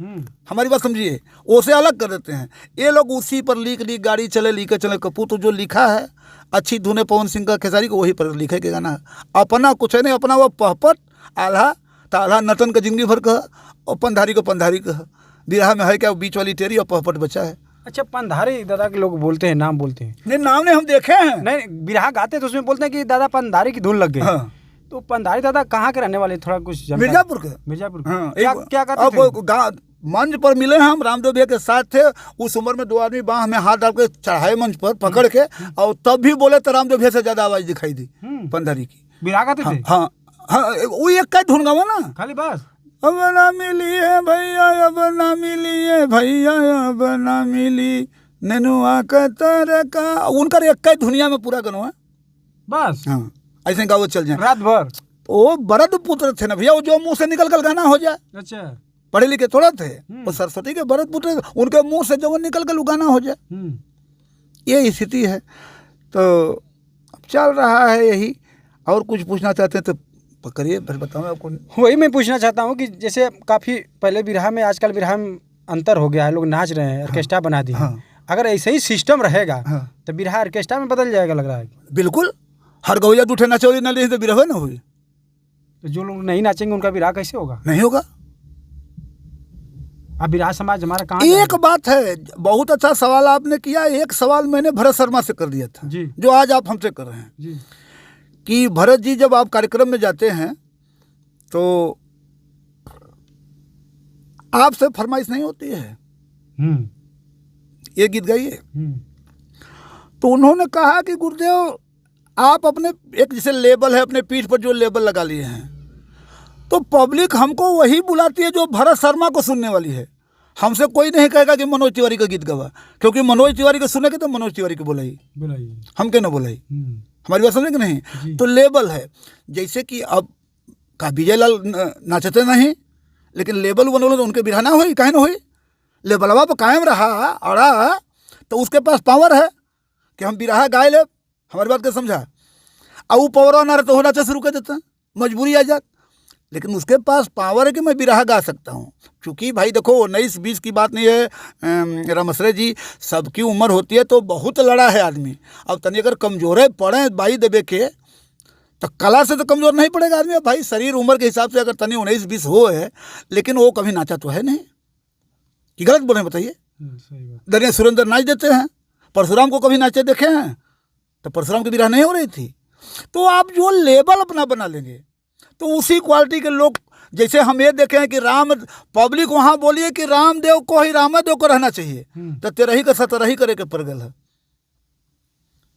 हमारी बात समझिए, उसे अलग कर देते हैं। ये लोग उसी पर लीक लीक गाड़ी चले लीके चले कपूर, तो जो लिखा है अच्छी धुन है पवन सिंह का खेसारी को, वही पर लिखे के गाना है। अपना कुछ है नहीं, अपना वो पहपट आल्हा ताल्हा नटन का जिंदगी भर कहा और पंधारी को पंधारी कहा। बिरहा में है क्या, बीच वाली टेरी और पहपट बचा है। अच्छा, पंधारी दादा के लोग बोलते हैं, नाम बोलते हैं। नहीं नाम नहीं हम देखे हैं। नहीं, बिरहा गाते तो उसमें बोलते हैं कि दादा पंधारी की धुन लग गई। हाँ। तो पंधारी दादा कहाँ के रहने वाले, थोड़ा कुछ मिर्जापुर के। मिर्जापुर। हाँ, क्या करते अब मंच पर मिले हैं हम, रामदेव भैया के साथ थे। उस उम्र में 2 आदमी बाह में हाथ डाल के चढ़ाए मंच पर पकड़ के, और तब भी बोले तो रामदेव भैया से ज्यादा आवाज दिखाई दी पंधारी की। बिरहा गाते थे। हाँ हाँ, वो एक का धुन गावा ना, खाली बस अब ना मिली है भैया, अब ना मिली है भैया, अब ना मिली ननुआ का तर का, उनका एक का दुनिया में पूरा गाना है बस। हाँ, ऐसे गाओ चल जाए रात भर। वो भरत पुत्र थे ना भैया, वो जो मुंह से निकल कर गाना हो जाए। अच्छा, पढ़े लिखे थोड़ा थे वो, सरस्वती के भरत पुत्र, उनके मुंह से जो निकल कर गाना हो जाए, ये स्थिति है। तो अब चल रहा है यही। और कुछ पूछना चाहते हैं तो करिए, फिर बताऊँ आपको। वही मैं पूछना चाहता हूँ कि जैसे काफ़ी पहले बिरहा में, आजकल बिरहा में अंतर हो गया है, लोग नाच रहे हैं, ऑर्केस्ट्रा बना दी। अगर ऐसे ही सिस्टम रहेगा तो बिरहा ऑर्केस्ट्रा में बदल जाएगा, लग रहा है। बिल्कुल, हर गवैया दूठे नचौरी न ले तो बिरहा ना हुई। तो जो लोग नहीं नाचेंगे उनका बिरहा कैसे होगा? नहीं होगा। अब बिरहा समाज हमारा कहाँ? एक बात है, बहुत अच्छा सवाल आपने किया। एक सवाल मैंने भरत शर्मा से कर दिया था जी, जो आज आप हमसे कर रहे हैं जी, कि भरत जी जब आप कार्यक्रम में जाते हैं तो आपसे फरमाइश नहीं होती है ये गीत गाइए। तो उन्होंने कहा कि गुरुदेव आप अपने एक जैसे लेबल है, अपने पीठ पर जो लेबल लगा लिए हैं, तो पब्लिक हमको वही बुलाती है जो भरत शर्मा को सुनने वाली है। हमसे कोई नहीं कहेगा कि मनोज तिवारी का गीत गवा, क्योंकि मनोज तिवारी को सुनेंगे तो मनोज तिवारी को बुलाई, हम क्यों ना बुलाई। हमारी बात समझे कि नहीं? तो लेबल है। जैसे कि अब का विजय लाल नाचते नहीं, लेकिन लेबल बनोले तो उनके बिरहा ना हुई, काहे ना हुई। लेबलवा पर कायम रहा अड़ा तो उसके पास पावर है कि हम बिरहा गाए ले। हमारी बात का समझा? अब वो पावर ना रहे तो हो नाचा शुरू कर देता, मजबूरी आ जात। लेकिन उसके पास पावर है कि मैं बिरहा गा सकता हूँ। क्योंकि भाई देखो 19-20 की बात नहीं है रमसरे जी, सबकी उम्र होती है तो बहुत लड़ा है आदमी। अब तनी अगर कमजोरे पड़े बाई दबे के तो कला से तो कमज़ोर नहीं पड़ेगा आदमी। अब भाई शरीर उम्र के हिसाब से अगर तनी 19-20 हो है, लेकिन वो कभी नाचा तो है नहीं कि गलत बोले बताइए। दरिया सुरेंद्र नाच देते हैं, परशुराम को कभी नाचे देखे हैं? तो परशुराम की बिरहा नहीं हो रही थी। तो आप जो लेबल अपना बना लेंगे तो उसी क्वालिटी के लोग, जैसे हम ये देखे हैं कि पब्लिक वहाँ बोलिए कि रामदेव को ही रामदेव को रहना चाहिए, तो तेरही का सतरही करे के पड़ गल है।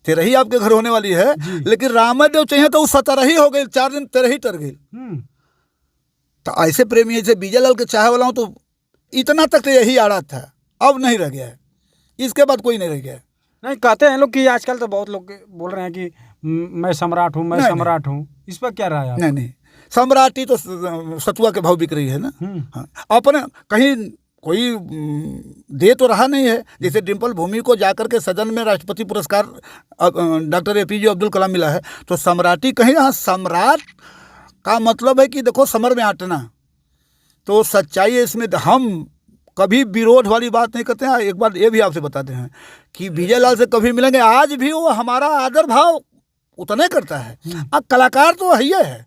तेरही आपके घर होने वाली है, लेकिन रामदेव चाहिए तो वो सतरही हो गई, 4 दिन तेरही टर गई। तो ऐसे प्रेमी, ऐसे विजय लाल के चाहे वाला हूँ, तो इतना तक तो यही आड़ा था, अब नहीं रह गया है, इसके बाद कोई नहीं रह गया है। नहीं, कहते हैं लोग कि आजकल तो बहुत लोग बोल रहे हैं कि मैं सम्राट हूँ, मैं सम्राट हूँ, इस पर क्या राय है? नहीं, सम्राटी तो सतुआ के भाव बिक रही है ना। हाँ, अपने कहीं कोई दे तो रहा नहीं है। जैसे डिम्पल भूमि को जाकर के सदन में राष्ट्रपति पुरस्कार डॉक्टर APJ अब्दुल कलाम मिला है, तो सम्राटी कहीं यहाँ सम्राट का मतलब है कि देखो समर में आटना, तो सच्चाई है इसमें। हम कभी विरोध वाली बात नहीं करते हैं। एक बात ये भी आपसे बताते हैं कि विजय लाल से कभी मिलेंगे, आज भी वो हमारा आदर भाव उतना करता है। अब कलाकार तो है ही है।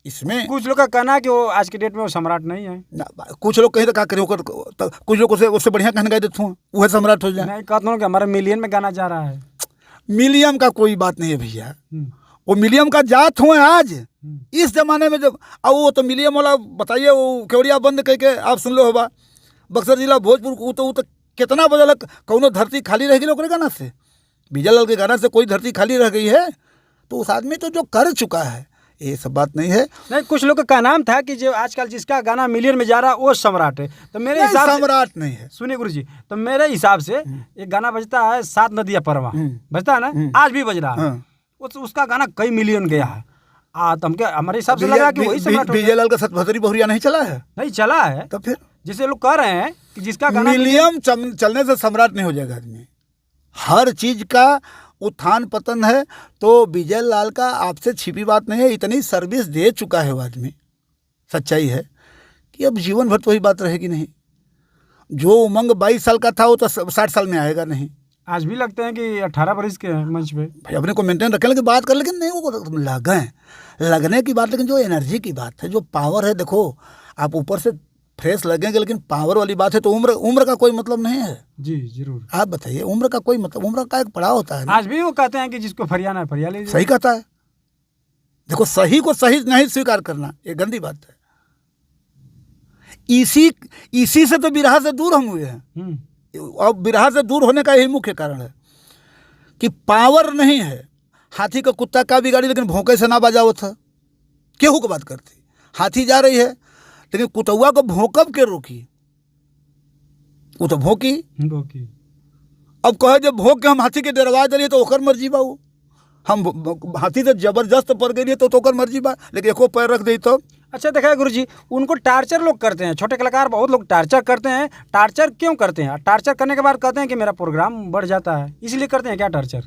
इसमें कुछ लोग का कहना है कि वो आज के डेट में वो सम्राट नहीं है। कुछ लोग कहीं तो क्या करे होकर, कुछ लोग उससे बढ़िया कहने गए देते हूँ वह सम्राट हो जाए। नहीं, कहता हूँ कि हमारा मिलियन में गाना जा रहा है। मिलियम का कोई बात नहीं है भैया, वो मिलियम का जात हुए आज इस जमाने में। जब अब वो तो मिलियम वाला बताइए, वो केवड़िया बंद करके आप सुन लो होगा, बक्सर जिला भोजपुर, वो तो कितना बदल, कौनो धरती खाली रह गई ओकरे गाना से, विजय लाल के गाना से कोई धरती खाली रह गई है? तो उस आदमी तो जो कर चुका है, ये सब बात नहीं है। नहीं, कुछ लोगों का नाम था कि जो आजकल जिसका गाना मिलियन में जा रहा है वो सम्राट है। तो मेरे हिसाब से सम्राट नहीं है। सुनिए गुरुजी, तो मेरे हिसाब से एक गाना बजता है 7 नदियाँ परवा, बजता है ना, आज भी बज रहा है। उसका गाना कई मिलियन गया है। तो हमके हमारे हिसाब से लगा कि वही सम्राट। विजय लाल का सतभतरी बहुरिया नहीं चला है? नहीं चला है। तो फिर जिसे लोग कह रहे हैं कि जिसका गाना मिलियम चलने से सम्राट नहीं हो जाएगा आदमी। हर चीज का उत्थान पतन है। तो विजय लाल का आपसे छिपी बात नहीं है, इतनी सर्विस दे चुका है वो आदमी। सच्चाई है कि अब जीवन भर तो वही बात रहेगी नहीं। जो उमंग 22 साल का था वो तो 60 साल में आएगा नहीं। आज भी लगते हैं कि 18 बरस के हैं मंच पे। भाई अपने को मेंटेन रखने की बात कर, लेकिन नहीं वो लगने की बात, लेकिन जो एनर्जी की बात है, जो पावर है, देखो आप ऊपर से फ्रेश लगेंगे, लेकिन पावर वाली बात है तो उम्र का कोई मतलब नहीं है। जी जरूर, आप बताइए, उम्र का कोई मतलब, उम्र का एक पड़ाव होता है ना। आज भी वो कहते हैं कि जिसको फरियाना है फरिया लीजिए। सही कहता है। देखो, सही को सही नहीं स्वीकार करना ये गंदी बात है। इसी से तो बिरहा से दूर हम हुए हैं। अब बिरहा से दूर होने का यही मुख्य कारण है कि पावर नहीं है। हाथी का कुत्ता का बिगाड़ी, लेकिन भौंके से ना बजाओ था, केहू को बात करती। हाथी जा रही है, लेकिन कुतौआ को भौंकब के रोकी, वो तो भौंकी। अब कहे जब भौंक के हम हाथी के डरवा दिए तो ओकर मर्जी बा। हम हाथी से जबरदस्त पड़ गई तो ओकर मर्जी बा, लेकिन एको पैर रख दी तो। अच्छा देखा गुरुजी, उनको टार्चर लोग करते हैं, छोटे कलाकार बहुत लोग टार्चर करते हैं। टार्चर क्यों करते हैं? टार्चर करने के बाद कहते हैं कि मेरा प्रोग्राम बढ़ जाता है, इसलिए करते हैं क्या टार्चर?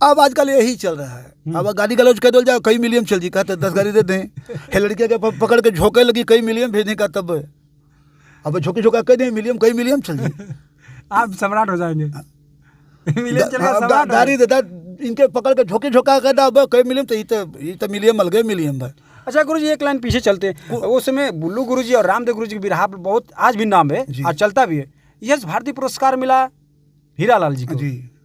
अब आजकल यही चल रहा है। अब गाड़ी गलौज कह दो जाओ, कई मिलियन चल जी, कहते 10 गाड़ी दे दें। हे लड़किया के पकड़ के झोंके लगी, कई मिलियन भेजने का, तब अब झोंके झोंका कह दें मिलियन, कई मिलियन चल जी। आप सम्राट हो जाएंगे। मिलियन चल गया, सम्राट गाड़ी देता, इनके पकड़ के झोंके झोंका कहता अब कई मिलियन, तो ये तो मिलियन मल गए मिलियन भाई। अच्छा गुरुजी, एक लाइन पीछे चलते हैं। उस समय बुल्लू गुरुजी और रामदेव गुरुजी की बिरहा बहुत आज भी नाम है और चलता भी है। यश भारती पुरस्कार मिला हीरालाल जी को,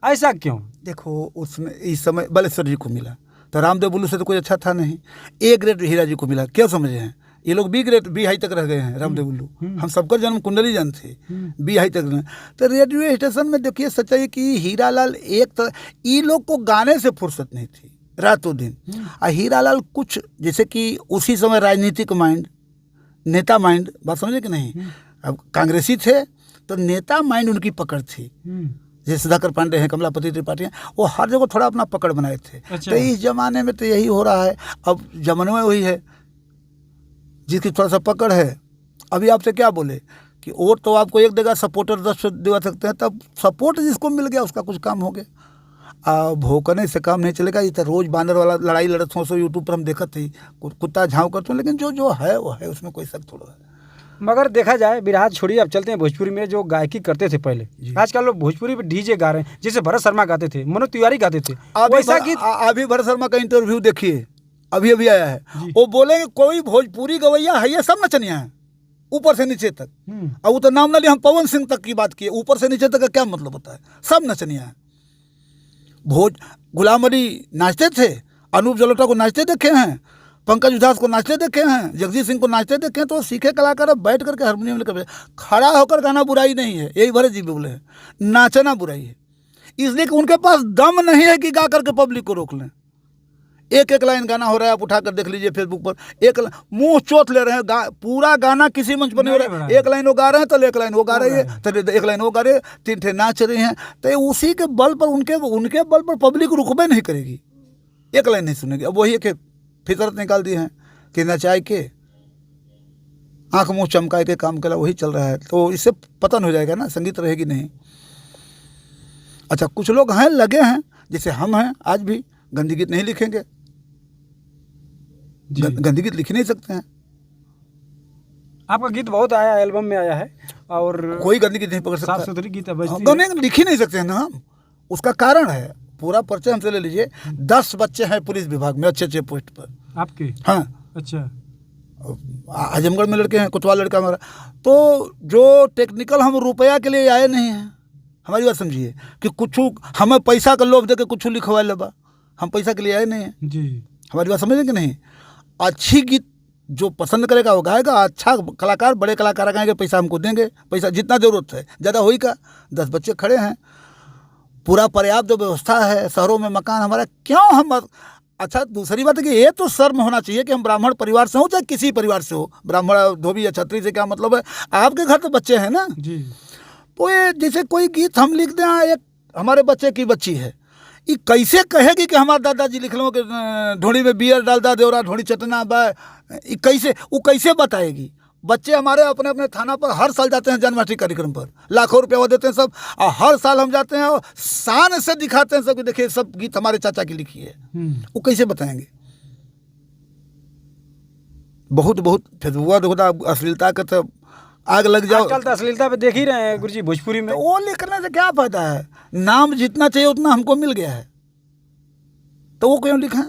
ऐसा क्यों? देखो, उसमें इस समय बालेश्वर जी को मिला, तो रामदेव बुल्लू से तो कोई अच्छा था नहीं। A ग्रेड हीरा जी को मिला, क्यों समझे हैं? ये लोग B ग्रेड, B हाई तक रह गए हैं। रामदेव बुल्लू हम सबका जन्म कुंडली जान थे, B हाई तक रहे। तो रेडियो स्टेशन में देखिए, सच्चाई कि हीरालाल एक तरह, ये लोग को गाने से फुर्सत नहीं थी रातों दिन। और हीरालाल कुछ जैसे कि उसी समय राजनीतिक माइंड, नेता माइंड, बात समझे कि नहीं? अब कांग्रेसी थे तो नेता माइंड उनकी पकड़ थी। जैसे सुधाकर पांडे हैं, कमलापति त्रिपाठी हैं, वो हर जगह थोड़ा अपना पकड़ बनाए थे। अच्छा। तो इस जमाने में तो यही हो रहा है। अब जमाने में वही है जिसकी थोड़ा सा पकड़ है। अभी आपसे क्या बोले कि वोट तो आपको 1 देगा, सपोर्टर 10 दिवा सकते हैं, तब सपोर्ट जिसको मिल गया उसका कुछ काम हो गया। भोंकने से काम नहीं चलेगा। ये तो रोज़ बानर वाला लड़ाई लड़त हो, यूट्यूब पर हम देखते ही कुत्ता झाँव करते हैं, लेकिन जो है वो है, उसमें कोई शक थोड़ा है। मगर देखा जाए, बिरहा छोड़िए, अब चलते हैं भोजपुरी में। जो गायकी करते थे पहले, आजकल लोग भोजपुरी पे डीजे गा रहे हैं। जैसे भरत शर्मा गाते थे, मनोज तिवारी गाते थे, वैसा गीत। अभी भरत शर्मा का इंटरव्यू देखिए, अभी आया है। वो बोलेंगे कोई भोजपुरी गवैया है, ये सब नचनिया है, ऊपर से नीचे तक। अब वो तो नाम ना लिया, हम पवन सिंह तक की बात किए, ऊपर से नीचे तक का क्या मतलब होता है? सब नचनिया है। गुलाम अली नाचते थे, अनूप जलोटा को नाचते देखे हैं, पंकज उधास को नाचते देखे हैं, जगजीत सिंह को नाचते देखे हैं, तो सीखे कलाकार अब बैठ करके हारमोनियम लेकर खड़ा होकर गाना बुराई नहीं है, यही भरे जी बोले हैं, नाचना बुराई है, इसलिए कि उनके पास दम नहीं है कि गा करके पब्लिक को रोक लें। एक एक लाइन गाना हो रहा है, आप उठाकर देख लीजिए फेसबुक पर, एक मुंह चोट ले रहे हैं, पूरा गाना किसी मंच पर नहीं हो रहा है, एक लाइन वो गा रहे हैं तो एक लाइन वो गा रही है, तो एक लाइन वो गा रहे हैं, 3 ठे नाच रहे हैं, तो उसी के बल पर उनके बल पर पब्लिक रुकबे नहीं करेगी, एक लाइन नहीं सुनेगी। अब वही एक फितरत निकाल दी है कि नचाए के आँख मुँह चमकाए के काम करा, वही चल रहा है, तो इससे पतन हो जाएगा ना, संगीत रहेगी नहीं। अच्छा, कुछ लोग हैं लगे हैं, जैसे हम हैं, आज भी गंदी गीत नहीं लिखेंगे, गंदी गीत लिख नहीं सकते हैं। आपका गीत बहुत आया, एल्बम में आया है, और कोई गंदी गीत नहीं पकड़ सकता, साफ सुथरी गीत बजती गाने लिख ही नहीं सकते हैं ना हम। उसका कारण है, पूरा परिचय हमसे ले लीजिए, 10 बच्चे हैं पुलिस विभाग में अच्छे पोस्ट पर आपके। हाँ, अच्छा, आजमगढ़ में लड़के हैं, कुतवाल लड़का हमारा। तो जो टेक्निकल हम रुपया के लिए आए नहीं हैं, हमारी बात समझिए, कि कुछ हमें पैसा का लोभ देकर कुछ लिखवा लेबा, हम पैसा के लिए आए नहीं हैं जी, हमारी बात समझें कि नहीं। अच्छी गीत जो पसंद करेगा वो गाएगा, अच्छा कलाकार, बड़े कलाकार गाएंगे, पैसा हमको देंगे, पैसा जितना ज़रूरत है, ज़्यादा होई का, 10 बच्चे खड़े हैं, पूरा पर्याप्त व्यवस्था है, शहरों में मकान हमारा, क्यों हम। अच्छा, दूसरी बात है कि ये तो शर्म होना चाहिए कि हम ब्राह्मण परिवार से हो चाहे किसी परिवार से हो, ब्राह्मण धोबी या छत्री से क्या मतलब है, आपके घर तो बच्चे हैं ना जी। तो ये जैसे कोई गीत हम लिख दें, एक हमारे बच्चे की बच्ची है, ये कैसे कहेगी कि हमारे दादाजी लिख लो कि ढोड़ी में बियर डाल दा देवरा ढोड़ी चटना बा, वो कैसे बताएगी। बच्चे हमारे अपने अपने थाना पर हर साल जाते हैं जन्माष्टमी कार्यक्रम पर, लाखों रुपया वो देते हैं सब, और हर साल हम जाते हैं और शान से दिखाते हैं सब कि देखिए सब गीत हमारे चाचा की लिखी है। वो कैसे बताएंगे। बहुत फेसबुक अश्लीलता का तो आग लग जाओ, आजकल तो अश्लीलता पे देख ही रहे हैं गुरुजी भोजपुरी में। तो वो लिखने से क्या फायदा है, नाम जितना चाहिए उतना हमको मिल गया है, तो वो क्यों लिखा।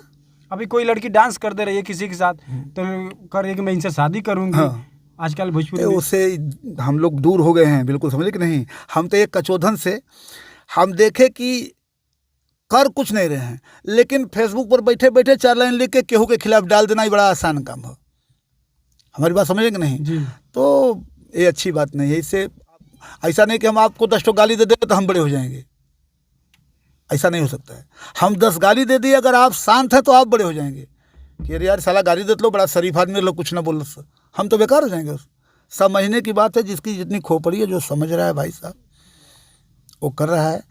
अभी कोई लड़की डांस कर दे रही है किसी के साथ, तो कर रही है कि मैं इनसे शादी करूंगी। हाँ। आजकल भोजपुरी में उससे हम लोग दूर हो गए हैं, बिल्कुल समझे कि नहीं। हम तो एक कचोधन से हम देखे कि कर कुछ नहीं रहे हैं, लेकिन फेसबुक पर बैठे बैठे 4 लाइन लिख के केहू के खिलाफ डाल देना ही बड़ा आसान काम है। हमारी बात समझे कि नहीं जी। तो ये अच्छी बात नहीं है। इससे ऐसा नहीं कि हम आपको 10 गाली दे दें तो हम बड़े हो जाएंगे, ऐसा नहीं हो सकता है। हम 10 गाली दे दिए, अगर आप शांत हैं तो आप बड़े हो जाएंगे कि अरे यार साला गाली देते लो, बड़ा शरीफ आदमी लोग कुछ ना बोल, हम तो बेकार हो जाएंगे। समझने की बात है, जिसकी जितनी खोपड़ी है, जो समझ रहा है भाई साहब वो कर रहा है।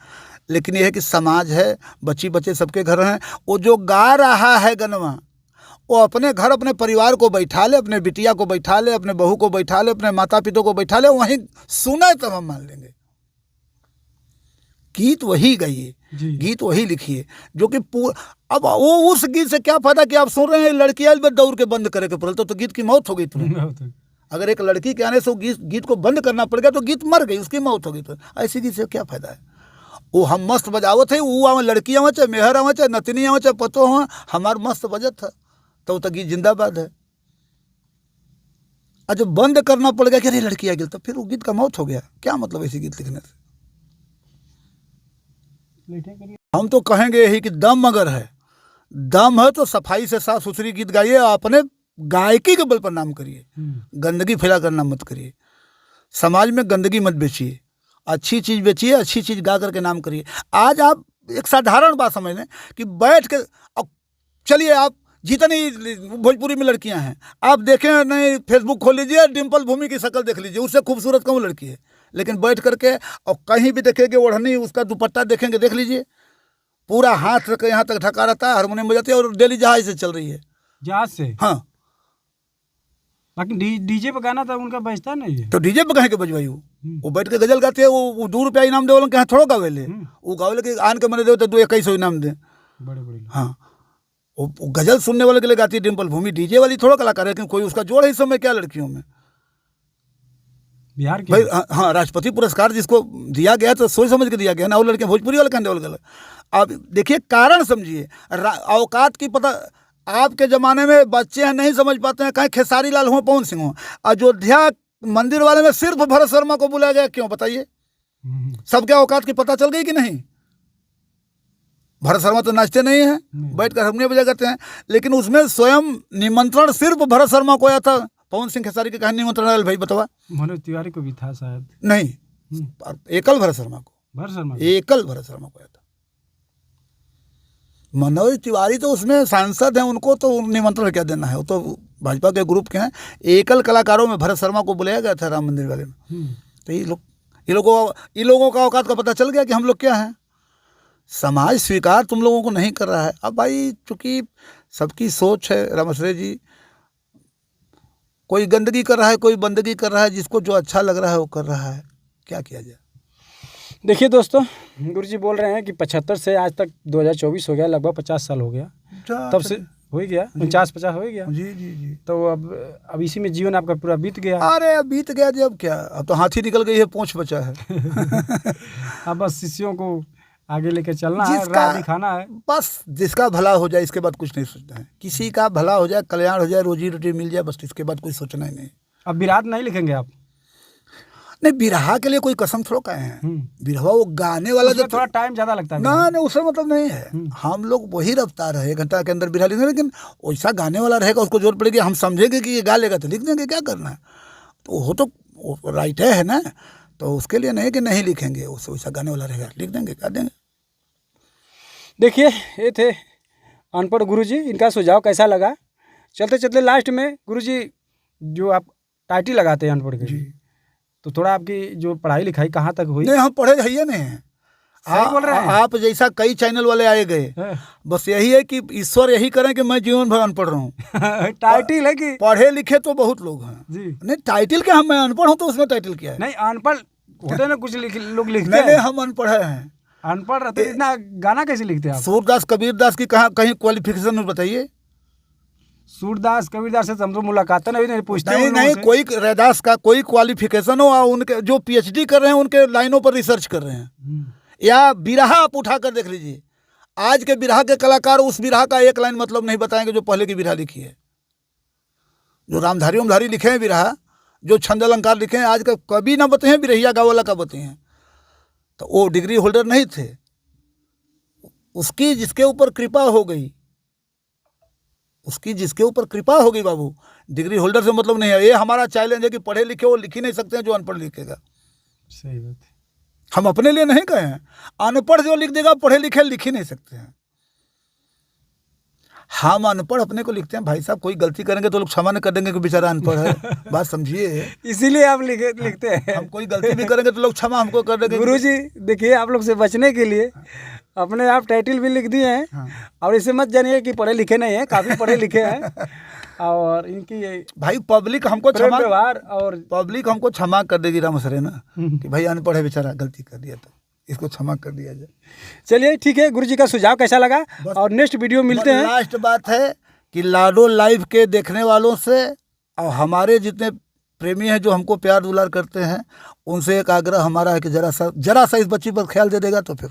लेकिन यह है कि समाज है, बच्ची बच्चे सबके घर हैं, वो जो गा रहा है गनवा, वो अपने घर अपने परिवार को बैठा ले, अपने बिटिया को बैठा ले, अपने बहू को बैठा ले, अपने माता पिता को बैठा ले, वहीं सुने तब हम मान लेंगे। गीत वही गाइए, गीत वही लिखिए जो कि अब वो उस गीत से क्या फायदा कि आप सुन रहे हैं लड़कियां में दौड़ के बंद करे के पड़े, तो गीत की मौत हो गई तुरंत। अगर एक लड़की के आने से गीत को बंद करना पड़ गया तो गीत मर गई, उसकी मौत हो गई। तो ऐसी गीत से क्या फायदा है। वो हम मस्त बजावत है, वो आवे लड़की आवे चाहे मेहर आवे चाहे नतनी आवे चाहे पतो हो, हमार मस्त बजत था, तो गीत जिंदाबाद है। और जब बंद करना पड़ गया कि अरे लड़की आ गई, तो फिर वो गीत का मौत हो गया। क्या मतलब ऐसी गीत लिखने से। हम तो कहेंगे यही कि दम अगर है, दम है तो सफाई से साफ सुथरी गीत गाइए, अपने गायकी के बल पर नाम करिए, गंदगी फैला कर नाम मत करिए, समाज में गंदगी मत बेचिए, अच्छी चीज़ बेचिए, अच्छी चीज़ गा करके नाम करिए। आज आप एक साधारण बात समझ लें कि बैठ के, अब चलिए आप जितनी भोजपुरी में लड़कियां हैं आप देखें नहीं, फेसबुक खोल लीजिए, डिम्पल भूमि की शक्ल देख लीजिए, उससे खूबसूरत कौन लड़की है। लेकिन बैठ करके और कहीं भी देखेंगे ओढ़नी, उसका दुपट्टा देखेंगे, देख लीजिए पूरा हाथ रख यहाँ तक ढका रहता है, हारमोनियम बजाती है और डेली जहाज से चल रही है, जहाज से। हाँ, बाकी डीजे पे गाना था उनका बजता नहीं है, तो डीजे पे कहीं के बजवाई वो बैठ के गजल गाते हैं। वो 2 रुपया इनाम दे, के यहाँ थोड़ा गावेले, वो गावेले कि आन के मैंने दे तो 2-21 इनाम दे, बड़े। हाँ, वो गजल सुनने वाले के लिए गाती है डिम्पल भूमि, डीजे वाली थोड़ा कलाकार है, लेकिन कोई उसका जोड़ है इस समय क्या लड़कियों में। बिहार के भाई हाँ, राष्ट्रपति पुरस्कार जिसको दिया गया तो सोच समझ के दिया गया ना, वो लड़के भोजपुरी वाले कहने वाले। आप देखिए कारण समझिए, औकात की पता। आपके ज़माने में बच्चे हैं नहीं समझ पाते हैं, कहीं खेसारी लाल हो, पवन सिंह हो, अयोध्या मंदिर वाले में सिर्फ भरत शर्मा को बुलाया गया, क्यों बताइए। सबके औकात की पता चल गई कि नहीं। भरत शर्मा तो नाचते नहीं हैं, बैठ कर हारमोनियम बजा करते हैं। लेकिन उसमें स्वयं निमंत्रण सिर्फ भरत शर्मा को आया था। पवन सिंह खेसारी के कहा निमंत्रण आया भाई बतावा? मनोज तिवारी को भी था शायद। नहीं, एकल भरत शर्मा को, भरत शर्मा एकल भरत शर्मा को आया था। मनोज तिवारी तो उसमें सांसद हैं, उनको तो निमंत्रण क्या देना है, वो तो भाजपा के ग्रुप के हैं। एकल कलाकारों में भरत शर्मा को बुलाया गया था राम मंदिर वाले में। तो ये लोगों का औकात का पता चल गया कि हम लोग क्या हैं। समाज स्वीकार तुम लोगों को नहीं कर रहा है। अब भाई चूंकि सबकी सोच है रामश्रेय जी, कोई गंदगी कर रहा है, कोई बंदगी कर रहा है, जिसको जो अच्छा लग रहा है वो कर रहा है, क्या किया जाए। देखिए दोस्तों, गुरुजी बोल रहे हैं कि 75 से आज तक 2024 हो गया, लगभग 50 साल हो गया, तब से हो ही गया, 49-50 हो ही गया। जी जी जी। तो अब इसी में जीवन आपका पूरा बीत गया। अरे अब बीत गया जी, अब क्या, अब तो हाथी निकल गई है, पूंछ बचा है। अब बस शिष्यों को आगे लेकर चलना है, राह दिखाना है। बस जिसका भला हो जाए, इसके बाद कुछ नहीं सोचना है। किसी का भला हो जाए, कल्याण हो जाए, रोजी रोटी मिल जाए, बस इसके बाद कुछ सोचना ही नहीं। अब विराट नहीं लिखेंगे आप? नहीं, बिरहा के लिए कोई कसम थोड़ा कहे हैं। बिरहा वो गाने वाला जब थोड़ा टाइम ज़्यादा लगता है ना, नहीं उसका मतलब नहीं है। हम लोग वही रफ्तार है, 1 घंटा के अंदर बिरहा लिखेंगे, लेकिन वैसा गाने वाला रहेगा, उसको जोर पड़ेगी, हम समझेंगे कि ये गा लेगा तो लिख देंगे, क्या करना है। तो वो तो राइटर है ना, तो उसके लिए नहीं कि नहीं लिखेंगे, उससे वैसा गाने वाला रहेगा, लिख देंगे, गा देंगे। देखिए, ये थे अनपढ़ गुरुजी, इनका सुझाव कैसा लगा? चलते चलते लास्ट में गुरुजी, जो आप टाइटल लगाते हैं अनपढ़ के, तो थोड़ा आपकी जो पढ़ाई लिखाई कहाँ तक हुई? नहीं, हम पढ़े है नहीं हैं। बोल रहे हैं आप जैसा कई चैनल वाले आए गए, बस यही है कि ईश्वर यही करें कि मैं जीवन भर अनपढ़ रहूं। टाइटल है कि पढ़े लिखे तो बहुत लोग हैं जी। नहीं, टाइटल क्या, हम मैं अनपढ़ हूं तो उसमें टाइटल क्या है? नहीं, अनपढ़ होते ना कुछ लोग लिखते नहीं, हैं। हम अनपढ़ हैं। अनपढ़ रहते इतना गाना कैसे लिखते हैं आप? सूरदास कबीरदास की कहीं क्वालिफिकेशन में बताइए। सूरदास कबीरदास से हम तो मुलाकात नहीं पूछते। नहीं, कोई रैदास का कोई क्वालिफिकेशन हो, उनके जो PhD कर रहे हैं उनके लाइनों पर रिसर्च कर रहे हैं। या बिरहा आप उठा कर देख लीजिए, आज के बिरहा के कलाकार उस बिरहा का एक लाइन मतलब नहीं बताएंगे जो पहले की बिरहा लिखी है। जो रामधारी लिखे हैं बिरहा, जो छंद अलंकार लिखे हैं, आज का कभी ना बताए हैं, बिरहिया गावला का बताए हैं। तो वो डिग्री होल्डर नहीं थे, उसकी जिसके ऊपर कृपा हो गई, उसकी जिसके ऊपर कृपा होगी बाबू, डिग्री होल्डर से मतलब नहीं है। ये हमारा चैलेंज है कि पढ़े लिखे वो लिख ही नहीं सकते हैं जो अनपढ़ लिखेगा। सही बात है। हम अपने लिए नहीं कहे हैं, अनपढ़ जो लिख देगा पढ़े लिखे लिख ही नहीं सकते हैं। हम अनपढ़ अपने को लिखते हैं। भाई साहब, कोई गलती करेंगे तो लोग क्षमा नहीं कर देंगे कि बेचारा अनपढ़ है, बात समझिए। इसीलिए आप लिखते हैं। हम कोई गलती भी करेंगे तो लोग क्षमा हमको कर देंगे। गुरुजी देखिए, आप लोग से बचने के लिए अपने आप टाइटल भी लिख दिए हैं। हाँ। और इसे मत जानिए कि पढ़े लिखे नहीं हैं, काफ़ी पढ़े लिखे हैं। और इनकी भाई पब्लिक हमको क्षमा, व्यवहार और पब्लिक हमको क्षमा कर देगी रामसरे ना, कि भाई अनपढ़ है बेचारा, गलती कर दिया तो इसको क्षमा कर दिया जाए। चलिए ठीक है, गुरुजी का सुझाव कैसा लगा, और नेक्स्ट वीडियो मिलते हैं। लास्ट बात है कि लाडो लाइव के देखने वालों से और हमारे जितने प्रेमी हैं जो हमको प्यार दुलार करते हैं, उनसे एक आग्रह हमारा है कि जरा सा इस बच्ची पर ख्याल दे देगा तो फिर